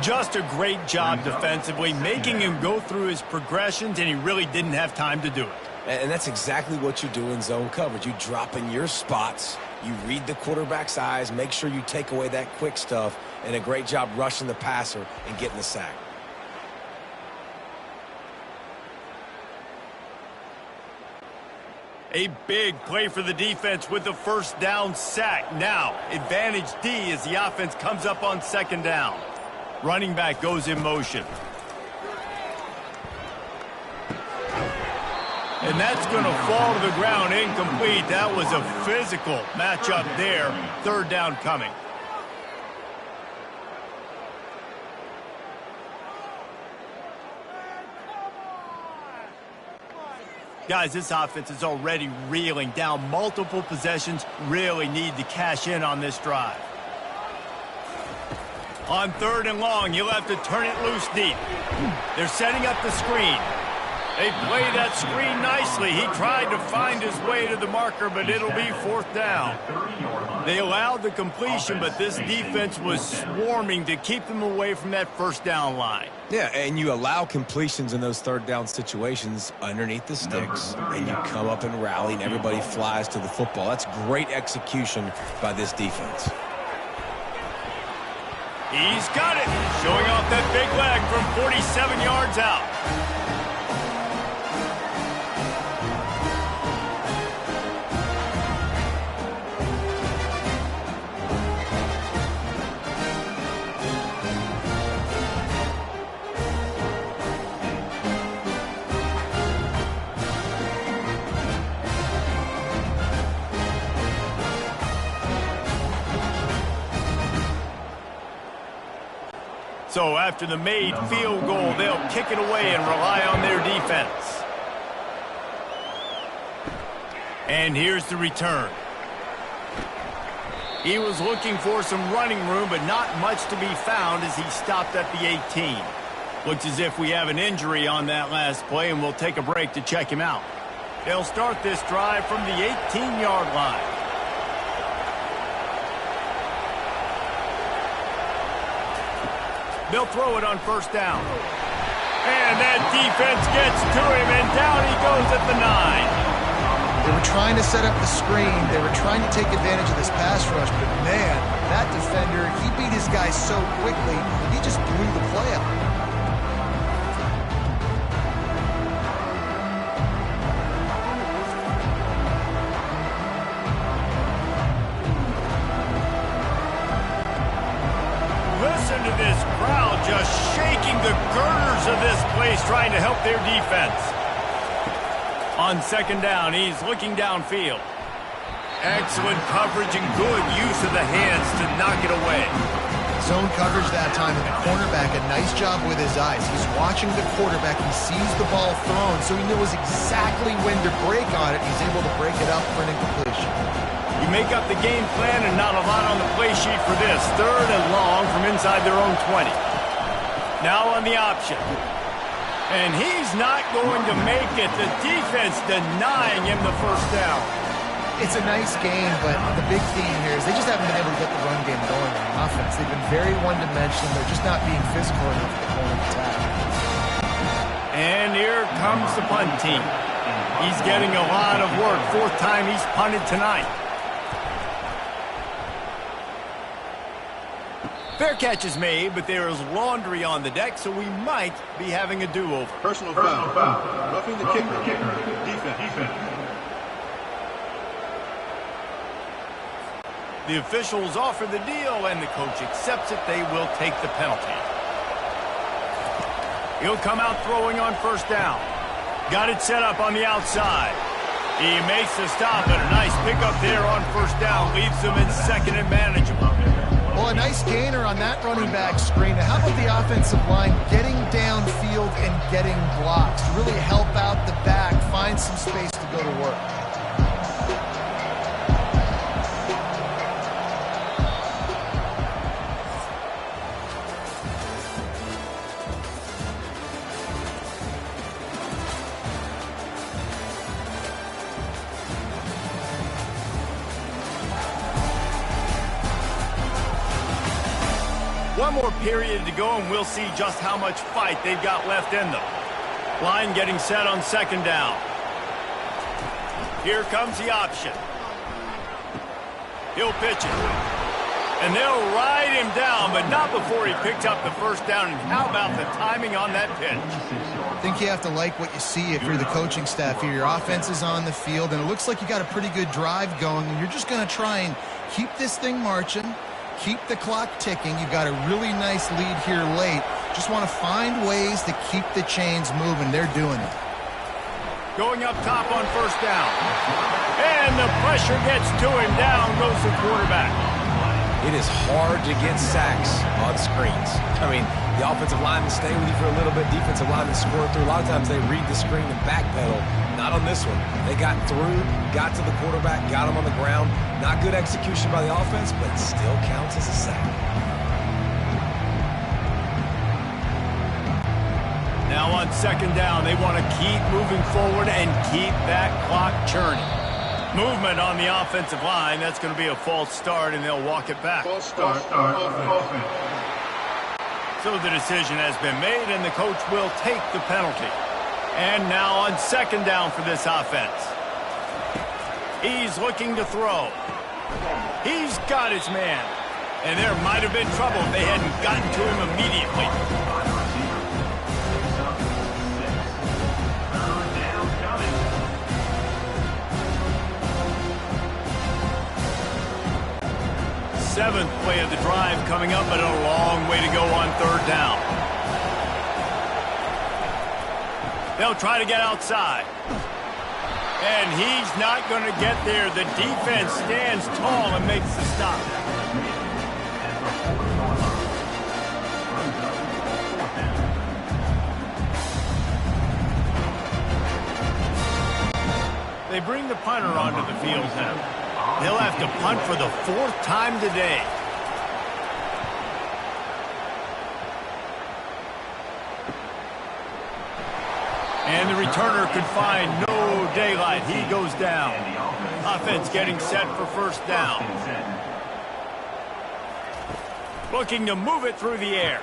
Just a great job defensively, making him go through his progressions, and he really didn't have time to do it. And that's exactly what you do in zone coverage. You drop in your spots, you read the quarterback's eyes, make sure you take away that quick stuff, and a great job rushing the passer and getting the sack. A big play for the defense with the 1st down sack. Now, advantage D as the offense comes up on 2nd down. Running back goes in motion. And that's going to fall to the ground incomplete. That was a physical matchup there. 3rd down coming. Guys, this offense is already reeling down multiple possessions. Really need to cash in on this drive. On 3rd and long, you'll have to turn it loose deep. They're setting up the screen. They play that screen nicely. He tried to find his way to the marker, but it'll be 4th down. They allowed the completion, but this defense was swarming to keep them away from that 1st down line. Yeah, and you allow completions in those 3rd down situations underneath the sticks, and you come up and rally, and everybody flies to the football. That's great execution by this defense. He's got it, showing off that big leg from 47 yards out. So after the made field goal, they'll kick it away and rely on their defense. And here's the return. He was looking for some running room, but not much to be found as he stopped at the 18. Looks as if we have an injury on that last play, and we'll take a break to check him out. They'll start this drive from the 18-yard line. They'll throw it on first down. And that defense gets to him, and down he goes at the 9. They were trying to set up the screen. They were trying to take advantage of this pass rush, but man, that defender, he beat his guy so quickly, he just blew the play up. Listen to this crowd just shaking the girders of this place, trying to help their defense. On second down, he's looking downfield. Excellent coverage and good use of the hands to knock it away. Zone coverage that time, and the cornerback, a nice job with his eyes. He's watching the quarterback. He sees the ball thrown, so he knows exactly when to break on it. He's able to break it up for an incompletion. You make up the game plan and not a lot on the play sheet for this. Third and long from inside their own 20. Now on the option. And he's not going to make it. The defense denying him the first down. It's a nice game, but the big theme here is they just haven't been able to get the run game going on offense. They've been very one-dimensional. They're just not being physical enough at the point of attack. And here comes the punt team. He's getting a lot of work. Fourth time he's punted tonight. Fair catch is made, but there is laundry on the deck, so we might be having a do-over. Personal foul. Roughing the kicker. Defense. The officials offer the deal, and the coach accepts it. They will take the penalty. He'll come out throwing on first down. Got it set up on the outside. He makes the stop, and a nice pickup there on first down. Leaves them in second and manageable. Well, a nice gainer on that running back screen. Now, how about the offensive line getting downfield and getting blocks to really help out the back, find some space to go to work? One more period to go, and we'll see just how much fight they've got left in them. Line getting set on second down. Here comes the option. He'll pitch it. And they'll ride him down, but not before he picks up the first down. And how about the timing on that pitch? I think you have to like what you see if you're the coaching staff here. Your offense is on the field, and it looks like you got a pretty good drive going, and you're just going to try and keep this thing marching. Keep the clock ticking. You've got a really nice lead here late. Just want to find ways to keep the chains moving. They're doing it. Going up top on first down. And the pressure gets to him. Down goes the quarterback. It is hard to get sacks on screens. I mean, the offensive linemen stay with you for a little bit. Defensive linemen score through. A lot of times they read the screen and backpedal. Not on this one. They got through, got to the quarterback, got him on the ground. Not good execution by the offense, but it still counts as a sack. Now on second down, they want to keep moving forward and keep that clock churning. Movement on the offensive line. That's going to be a false start, and they'll walk it back. False start. Offense. So the decision has been made, and the coach will take the penalty. And now on second down for this offense. He's looking to throw. He's got his man. And there might have been trouble if they hadn't gotten to him immediately. Seventh play of the drive coming up, but a long way to go on third down. They'll try to get outside. And he's not going to get there. The defense stands tall and makes the stop. They bring the punter onto the field now. He'll have to punt for the 4th time today. And the returner could find no daylight. He goes down. Offense getting set for first down. Looking to move it through the air.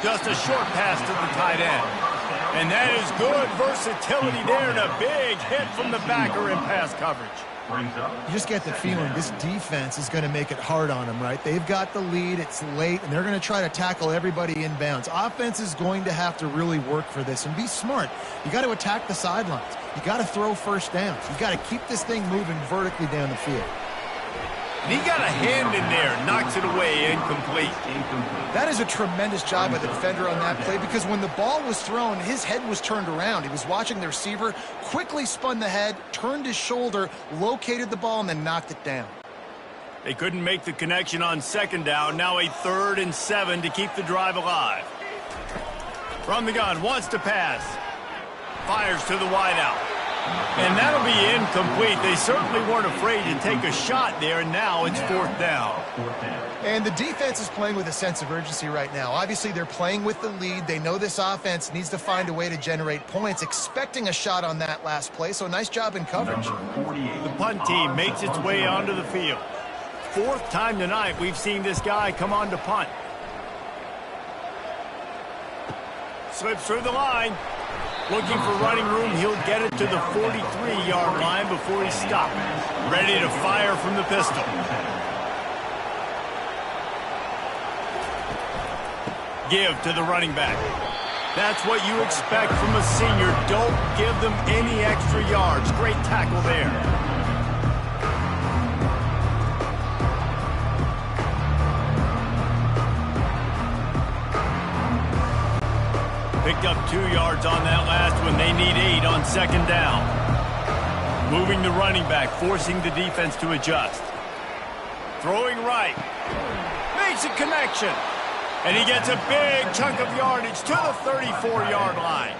Just a short pass to the tight end. And that is good versatility there and a big hit from the backer in pass coverage. You just get the feeling this defense is going to make it hard on them, right? They've got the lead, it's late, and they're going to try to tackle everybody inbounds. Offense is going to have to really work for this and be smart. You got to attack the sidelines. You got to throw first downs. You got to keep this thing moving vertically down the field. And he got a hand in there, knocks it away, incomplete. That is a tremendous job by the defender on that play because when the ball was thrown, his head was turned around. He was watching the receiver, quickly spun the head, turned his shoulder, located the ball, and then knocked it down. They couldn't make the connection on 2nd down. Now a 3rd and 7 to keep the drive alive. From the gun, wants to pass. Fires to the wideout. And that'll be incomplete. They certainly weren't afraid to take a shot there, and now it's 4th down. And the defense is playing with a sense of urgency right now. Obviously, they're playing with the lead. They know this offense needs to find a way to generate points, expecting a shot on that last play, so nice job in coverage. The punt team makes its way onto the field. 4th time tonight we've seen this guy come on to punt. Slips through the line. Looking for running room, he'll get it to the 43-yard line before he stopped. Ready to fire from the pistol. Give to the running back. That's what you expect from a senior. Don't give them any extra yards. Great tackle there. Picked up 2 yards on that last one. They need 8 on 2nd down. Moving the running back, forcing the defense to adjust. Throwing right. Makes a connection. And he gets a big chunk of yardage to the 34-yard line.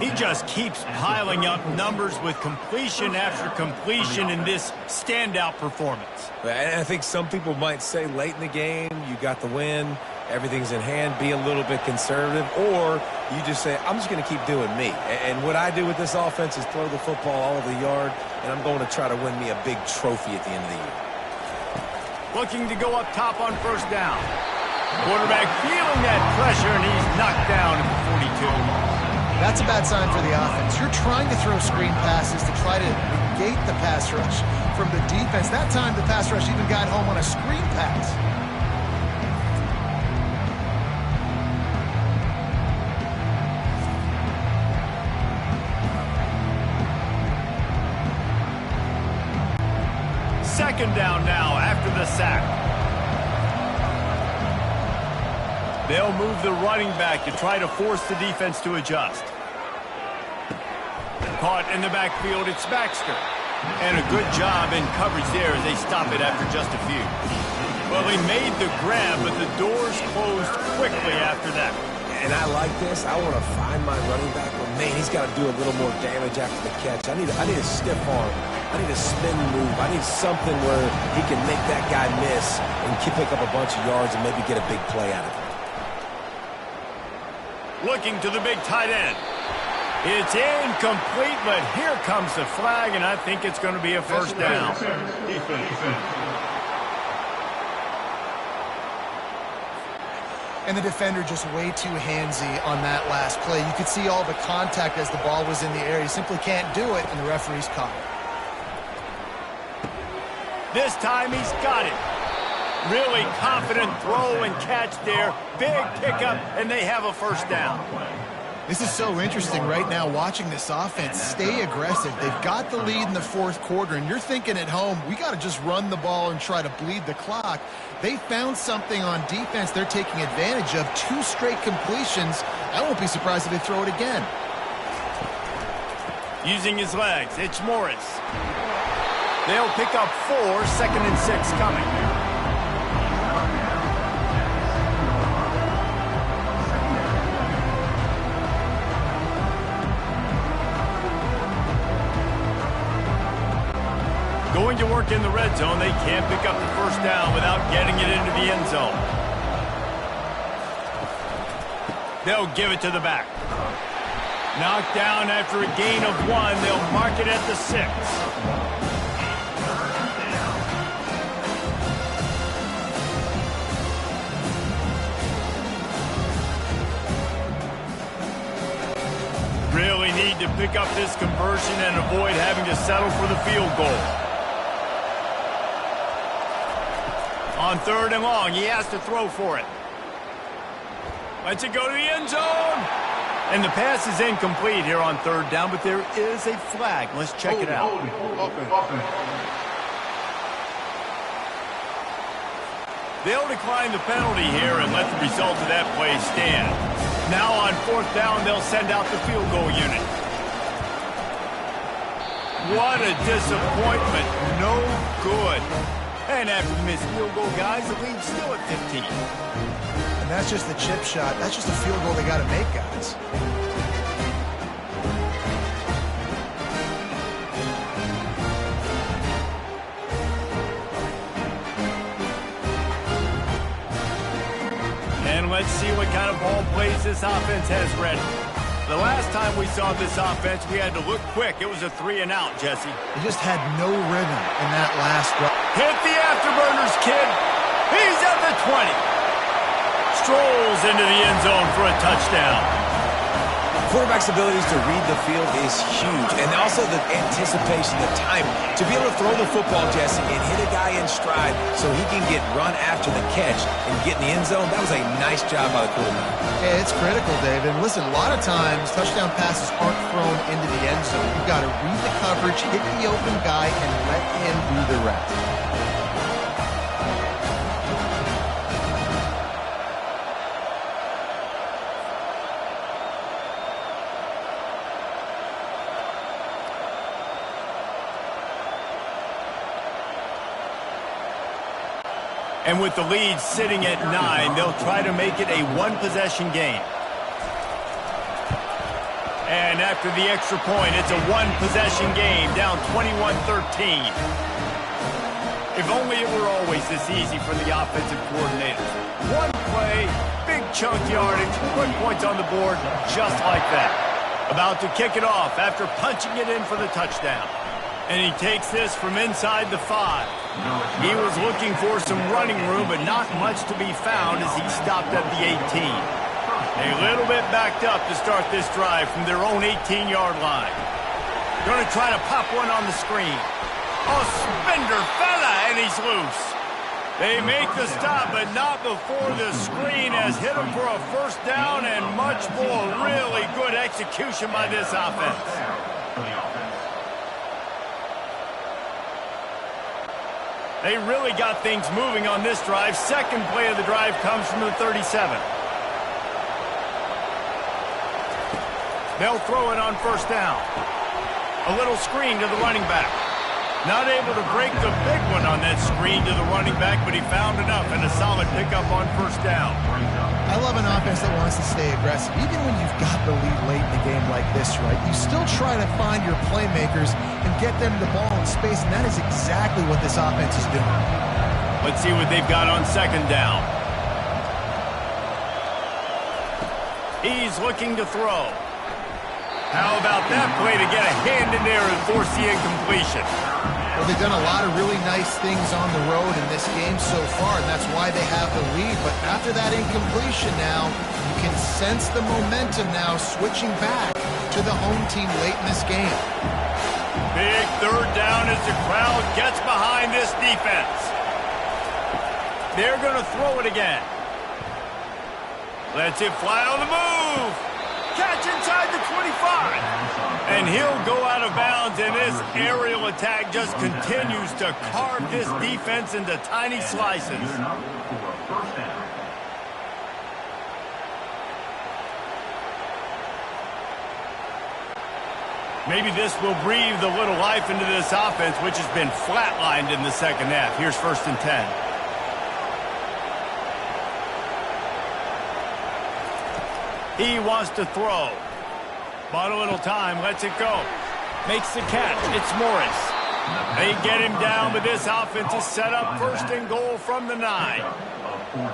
He just keeps piling up numbers with completion after completion in this standout performance. And I think some people might say late in the game, you got the win, everything's in hand, be a little bit conservative, or you just say, I'm just going to keep doing me. And what I do with this offense is throw the football all over the yard, and I'm going to try to win me a big trophy at the end of the year. Looking to go up top on 1st down. Quarterback feeling that pressure, and he's knocked down at the 42. That's a bad sign for the offense. You're trying to throw screen passes to try to negate the pass rush from the defense. That time, the pass rush even got home on a screen pass. Second down now after the sack. They'll move the running back to try to force the defense to adjust. Caught in the backfield, it's Baxter. And a good job in coverage there as they stop it after just a few. Well, he made the grab, but the doors closed quickly after that. And I like this. I want to find my running back, but man, he's got to do a little more damage after the catch. I need a stiff arm. I need a spin move. I need something where he can make that guy miss and pick up a bunch of yards and maybe get a big play out of it. Looking to the big tight end. It's incomplete, but here comes the flag, and I think it's going to be a 1st down. And the defender just way too handsy on that last play. You could see all the contact as the ball was in the air. He simply can't do it, and the referee's caught it. This time he's got it. Really confident throw and catch there. Big pickup, and they have a 1st down. This is so interesting right now watching this offense stay aggressive. They've got the lead in the 4th quarter, and you're thinking at home, we got to just run the ball and try to bleed the clock. They found something on defense they're taking advantage of. 2 straight completions. I won't be surprised if they throw it again. Using his legs, it's Morris. They'll pick up 4, 2nd and 6 coming. going to work in the red zone. They can't pick up the first down without getting it into the end zone. They'll give it to the back. Knocked down after a gain of 1. They'll mark it at the 6. Really need to pick up this conversion and avoid having to settle for the field goal. On 3rd and long, he has to throw for it. Lets it go to the end zone. And the pass is incomplete here on 3rd down, but there is a flag. Let's check it out. They'll decline the penalty here and let the result of that play stand. Now on 4th down, they'll send out the field goal unit. What a disappointment. No good. And after the missed field goal, guys, the lead's still at 15. And that's just the chip shot. That's just a field goal they got to make, guys. And let's see what kind of ball plays this offense has ready. The last time we saw this offense, we had to look quick. It was a 3-and-out, Jesse. They just had no rhythm in that last drive. Hit the afterburners, kid. He's at the 20. Strolls into the end zone for a touchdown. Quarterback's abilities to read the field is huge, and also the anticipation, the time to be able to throw the football, Jesse, and hit a guy in stride so he can get run after the catch and get in the end zone. That was a nice job by the quarterback. Yeah, it's critical, David. And listen, a lot of times touchdown passes aren't thrown into the end zone. You've got to read the coverage, hit the open guy, and let him do the rest. And with the lead sitting at 9, they'll try to make it a one-possession game. And after the extra point, it's a one-possession game, down 21-13. If only it were always this easy for the offensive coordinators. One play, big chunk yardage, quick points on the board, just like that. About to kick it off after punching it in for the touchdown. And he takes this from inside the 5. He was looking for some running room, but not much to be found as he stopped at the 18. A little bit backed up to start this drive from their own 18-yard line. Going to try to pop one on the screen. Oh, spender fella, and he's loose. They make the stop, but not before the screen has hit him for a first down and much more. Really good execution by this offense. They really got things moving on this drive. Second play of the drive comes from the 37. They'll throw it on first down. A little screen to the running back. Not able to break the big one on that screen to the running back, but he found enough and a solid pickup on first down. I love an offense that wants to stay aggressive. Even when you've got the lead late in the game like this, right, you still try to find your playmakers and get them the ball in space, and that is exactly what this offense is doing. Let's see what they've got on second down. He's looking to throw. How about that play to get a hand in there and force the incompletion? Well, they've done a lot of really nice things on the road in this game so far, and that's why they have the lead. But after that incompletion now, you can sense the momentum now switching back to the home team late in this game. Big third down as the crowd gets behind this defense. They're going to throw it again. Lets it fly on the move. Catch inside the 25. And he'll go out of bounds, and this aerial attack just continues to carve this defense into tiny slices. Maybe this will breathe a little life into this offense, which has been flatlined in the second half. Here's 1st and 10. He wants to throw. Bought a little time, lets it go. Makes the catch. It's Morris. They get him down, but this offense is set up first and goal from the 9.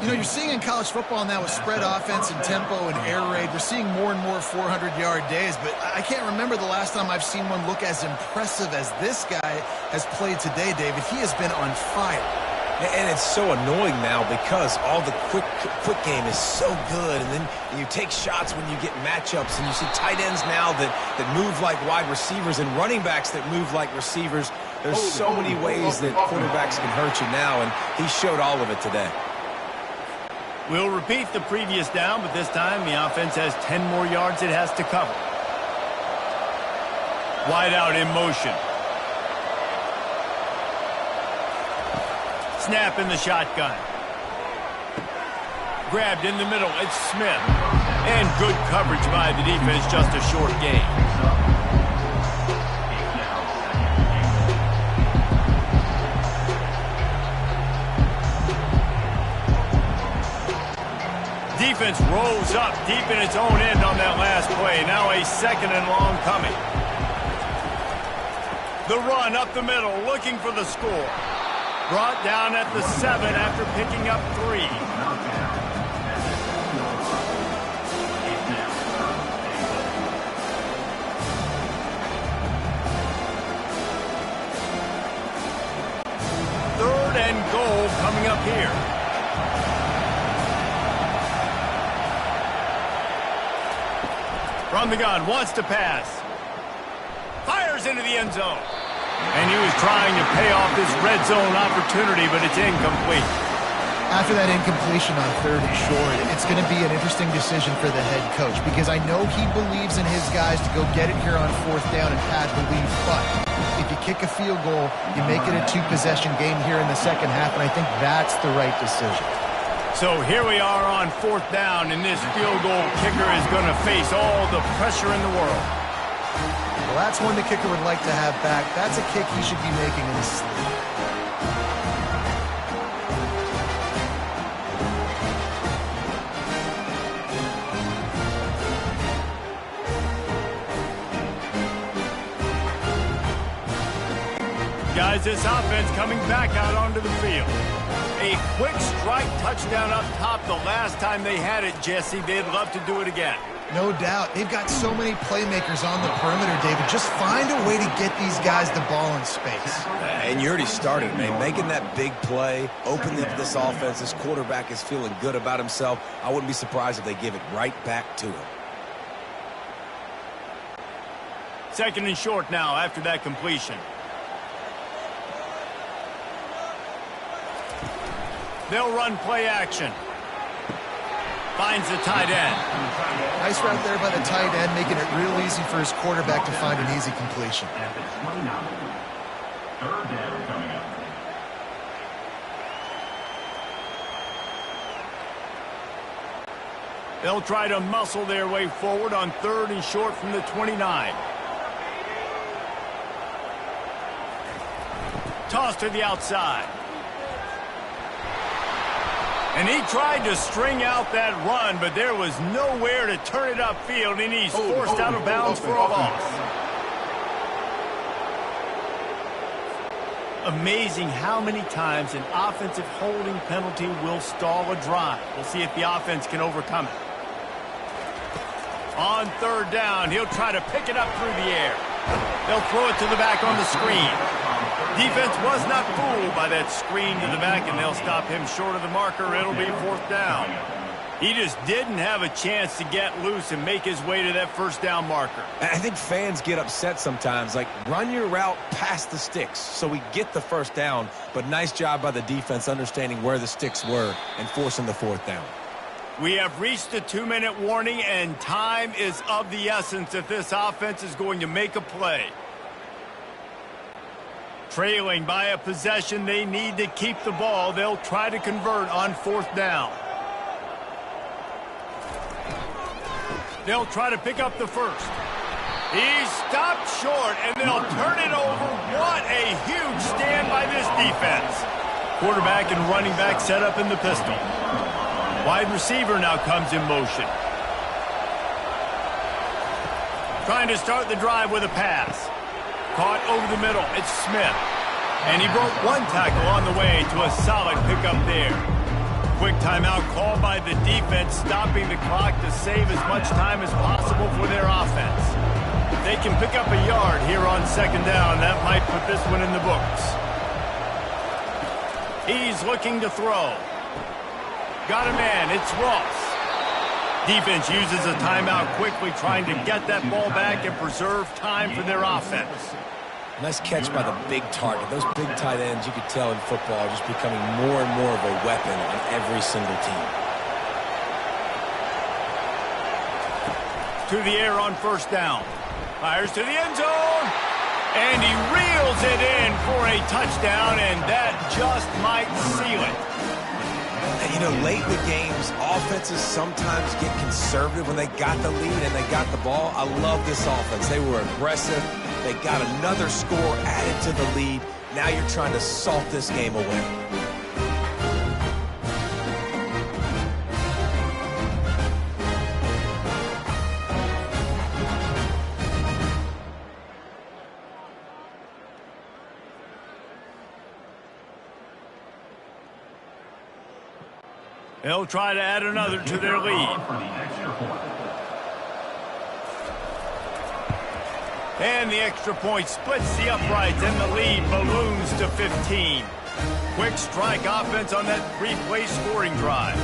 You know, you're seeing in college football now with spread offense and tempo and air raid, we're seeing more and more 400-yard days, but I can't remember the last time I've seen one look as impressive as this guy has played today, David. He has been on fire. And it's so annoying now because all the quick game is so good, and then you take shots when you get matchups, and you see tight ends now that move like wide receivers and running backs that move like receivers. There's so many ways that quarterbacks can hurt you now, and he showed all of it today. We'll repeat the previous down, but this time the offense has 10 more yards it has to cover. Wide out in motion. Snap in the shotgun. Grabbed in the middle. It's Smith. And good coverage by the defense, just a short gain. Defense rolls up deep in its own end on that last play. Now a 2nd and long coming. The run up the middle, looking for the score. Brought down at the 7 after picking up 3. Third and goal coming up here. From the gun, wants to pass. Fires into the end zone. And he was trying to pay off this red zone opportunity, but it's incomplete. After that incompletion on 3rd and short, it's going to be an interesting decision for the head coach because I know he believes in his guys to go get it here on 4th down and pad the lead, but if you kick a field goal, you make it a 2-possession game here in the second half, and I think that's the right decision. So here we are on 4th down, and this field goal kicker is going to face all the pressure in the world. Well, that's one the kicker would like to have back. That's a kick he should be making in his sleep. Guys, this offense coming back out onto the field. A quick strike touchdown up top the last time they had it, Jesse. They'd love to do it again. No doubt. They've got so many playmakers on the perimeter, David. Just find a way to get these guys the ball in space. And you already started, man. Making that big play, opening up this offense. This quarterback is feeling good about himself. I wouldn't be surprised if they give it right back to him. 2nd and short now after that completion. They'll run play action. Finds the tight end. Nice route there by the tight end, making it real easy for his quarterback to find an easy completion. At the 29. 3rd down coming up. They'll try to muscle their way forward on 3rd and short from the 29. Toss to the outside. And he tried to string out that run, but there was nowhere to turn it upfield, and he's forced out of bounds for a loss. Amazing how many times an offensive holding penalty will stall a drive. We'll see if the offense can overcome it. On 3rd down, he'll try to pick it up through the air. They'll throw it to the back on the screen. Defense was not fooled by that screen to the back, and they'll stop him short of the marker. It'll be 4th down. He just didn't have a chance to get loose and make his way to that 1st down marker. I think fans get upset sometimes, like run your route past the sticks so we get the 1st down, but nice job by the defense understanding where the sticks were and forcing the 4th down. We have reached the 2-minute warning, and time is of the essence if this offense is going to make a play. Trailing by a possession, they need to keep the ball. They'll try to convert on 4th down. They'll try to pick up the 1st. He's stopped short, and they'll turn it over. What a huge stand by this defense. Quarterback and running back set up in the pistol. Wide receiver now comes in motion. Trying to start the drive with a pass. Caught over the middle. It's Smith. And he broke one tackle on the way to a solid pickup there. Quick timeout called by the defense, stopping the clock to save as much time as possible for their offense. If they can pick up a yard here on second down, that might put this one in the books. He's looking to throw. Got a man. It's Ross. Defense uses a timeout quickly, trying to get that ball back and preserve time for their offense. Nice catch by the big target. Those big tight ends, you could tell in football, are just becoming more and more of a weapon on every single team. To the air on first down. Fires to the end zone. And he reels it in for a touchdown, and that just might seal it. And, you know, late in the games, offenses sometimes get conservative when they got the lead and they got the ball. I love this offense. They were aggressive. They got another score added to the lead. Now you're trying to salt this game away. They'll try to add another to their lead. And the extra point splits the uprights, and the lead balloons to 15. Quick strike offense on that three-play scoring drive.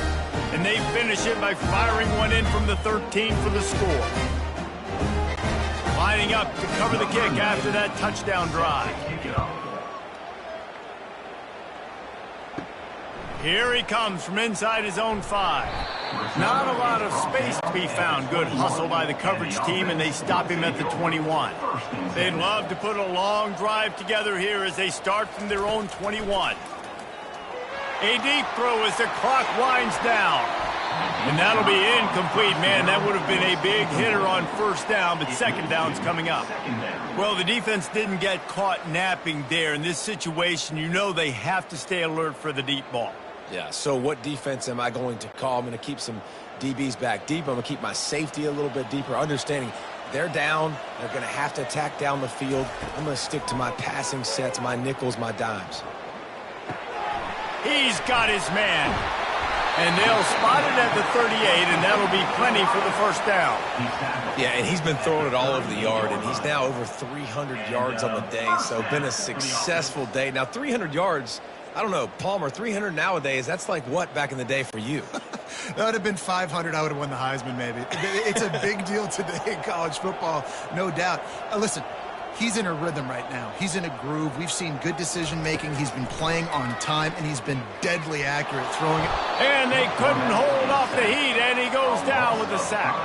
And they finish it by firing one in from the 13 for the score. Lining up to cover the kick after that touchdown drive. Here he comes from inside his own 5. Not a lot of space to be found. Good hustle by the coverage team, and they stop him at the 21. They'd love to put a long drive together here as they start from their own 21. A deep throw as the clock winds down. And that'll be incomplete. Man, that would have been a big hitter on first down, but second down's coming up. Well, the defense didn't get caught napping there. In this situation, you know they have to stay alert for the deep ball. Yeah, so what defense am I going to call? I'm going to keep some DBs back deep. I'm going to keep my safety a little bit deeper, understanding they're down. They're going to have to attack down the field. I'm going to stick to my passing sets, my nickels, my dimes. He's got his man. And they'll spot it at the 38, and that'll be plenty for the first down. Yeah, and he's been throwing it all over the yard, and he's now over 300 yards on the day, so been a successful day. Now, 300 yards, I don't know, Palmer, 300 nowadays, that's like what back in the day for you? That would have been 500. I would have won the Heisman, maybe. It's a big deal today in college football, no doubt. Listen, he's in a rhythm right now. He's in a groove. We've seen good decision-making. He's been playing on time, and he's been deadly accurate throwing it. And they couldn't hold off the heat, and he goes down with a sack.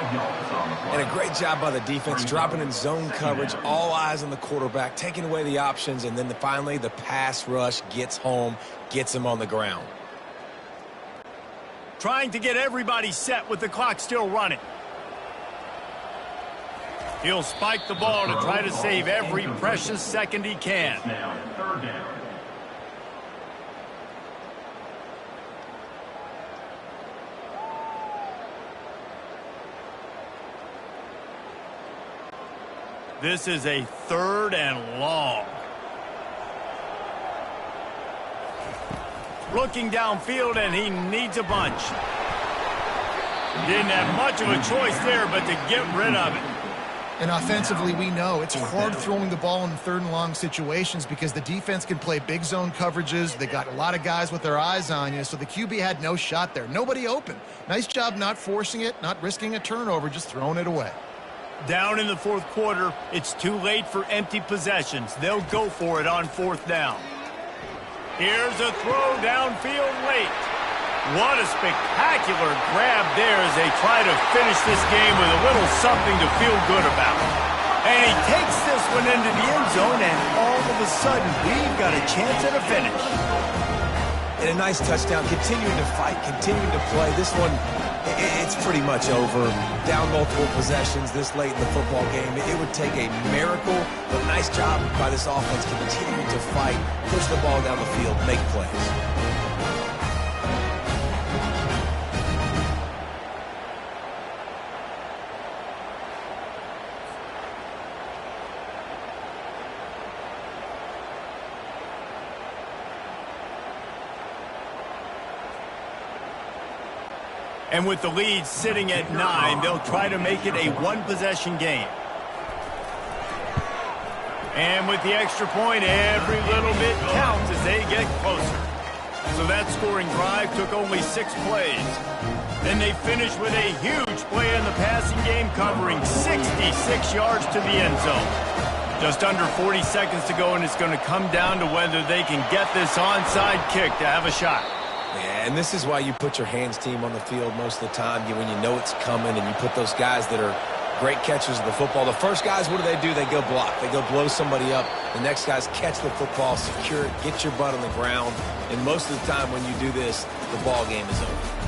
And a great job by the defense, dropping in zone coverage, all eyes on the quarterback, taking away the options, and then finally the pass rush gets home, gets him on the ground. Trying to get everybody set with the clock still running. He'll spike the ball to try to save every precious second he can. Now, third down. This is a third and long. Looking downfield, and he needs a bunch. Didn't have much of a choice there, but to get rid of it. And offensively, we know it's hard throwing the ball in third and long situations because the defense can play big zone coverages. They got a lot of guys with their eyes on you, so the QB had no shot there. Nobody open. Nice job not forcing it, not risking a turnover, just throwing it away. Down in the fourth quarter, it's too late for empty possessions. They'll go for it on fourth down. Here's a throw downfield late. What a spectacular grab there as they try to finish this game with a little something to feel good about. And he takes this one into the end zone, and all of a sudden, we've got a chance at a finish. And a nice touchdown, continuing to fight, continuing to play. This one, it's pretty much over. Down multiple possessions this late in the football game. It would take a miracle, but nice job by this offense continuing to fight, push the ball down the field, make plays. And with the lead sitting at 9, they'll try to make it a one-possession game. And with the extra point, every little bit counts as they get closer. So that scoring drive took only 6 plays. Then they finished with a huge play in the passing game, covering 66 yards to the end zone. Just under 40 seconds to go, and it's going to come down to whether they can get this onside kick to have a shot. Yeah, and this is why you put your hands team on the field most of the time when you know it's coming, and you put those guys that are great catchers of the football. The first guys, what do? They go block. They go blow somebody up. The next guys catch the football, secure it, get your butt on the ground. And most of the time when you do this, the ball game is over.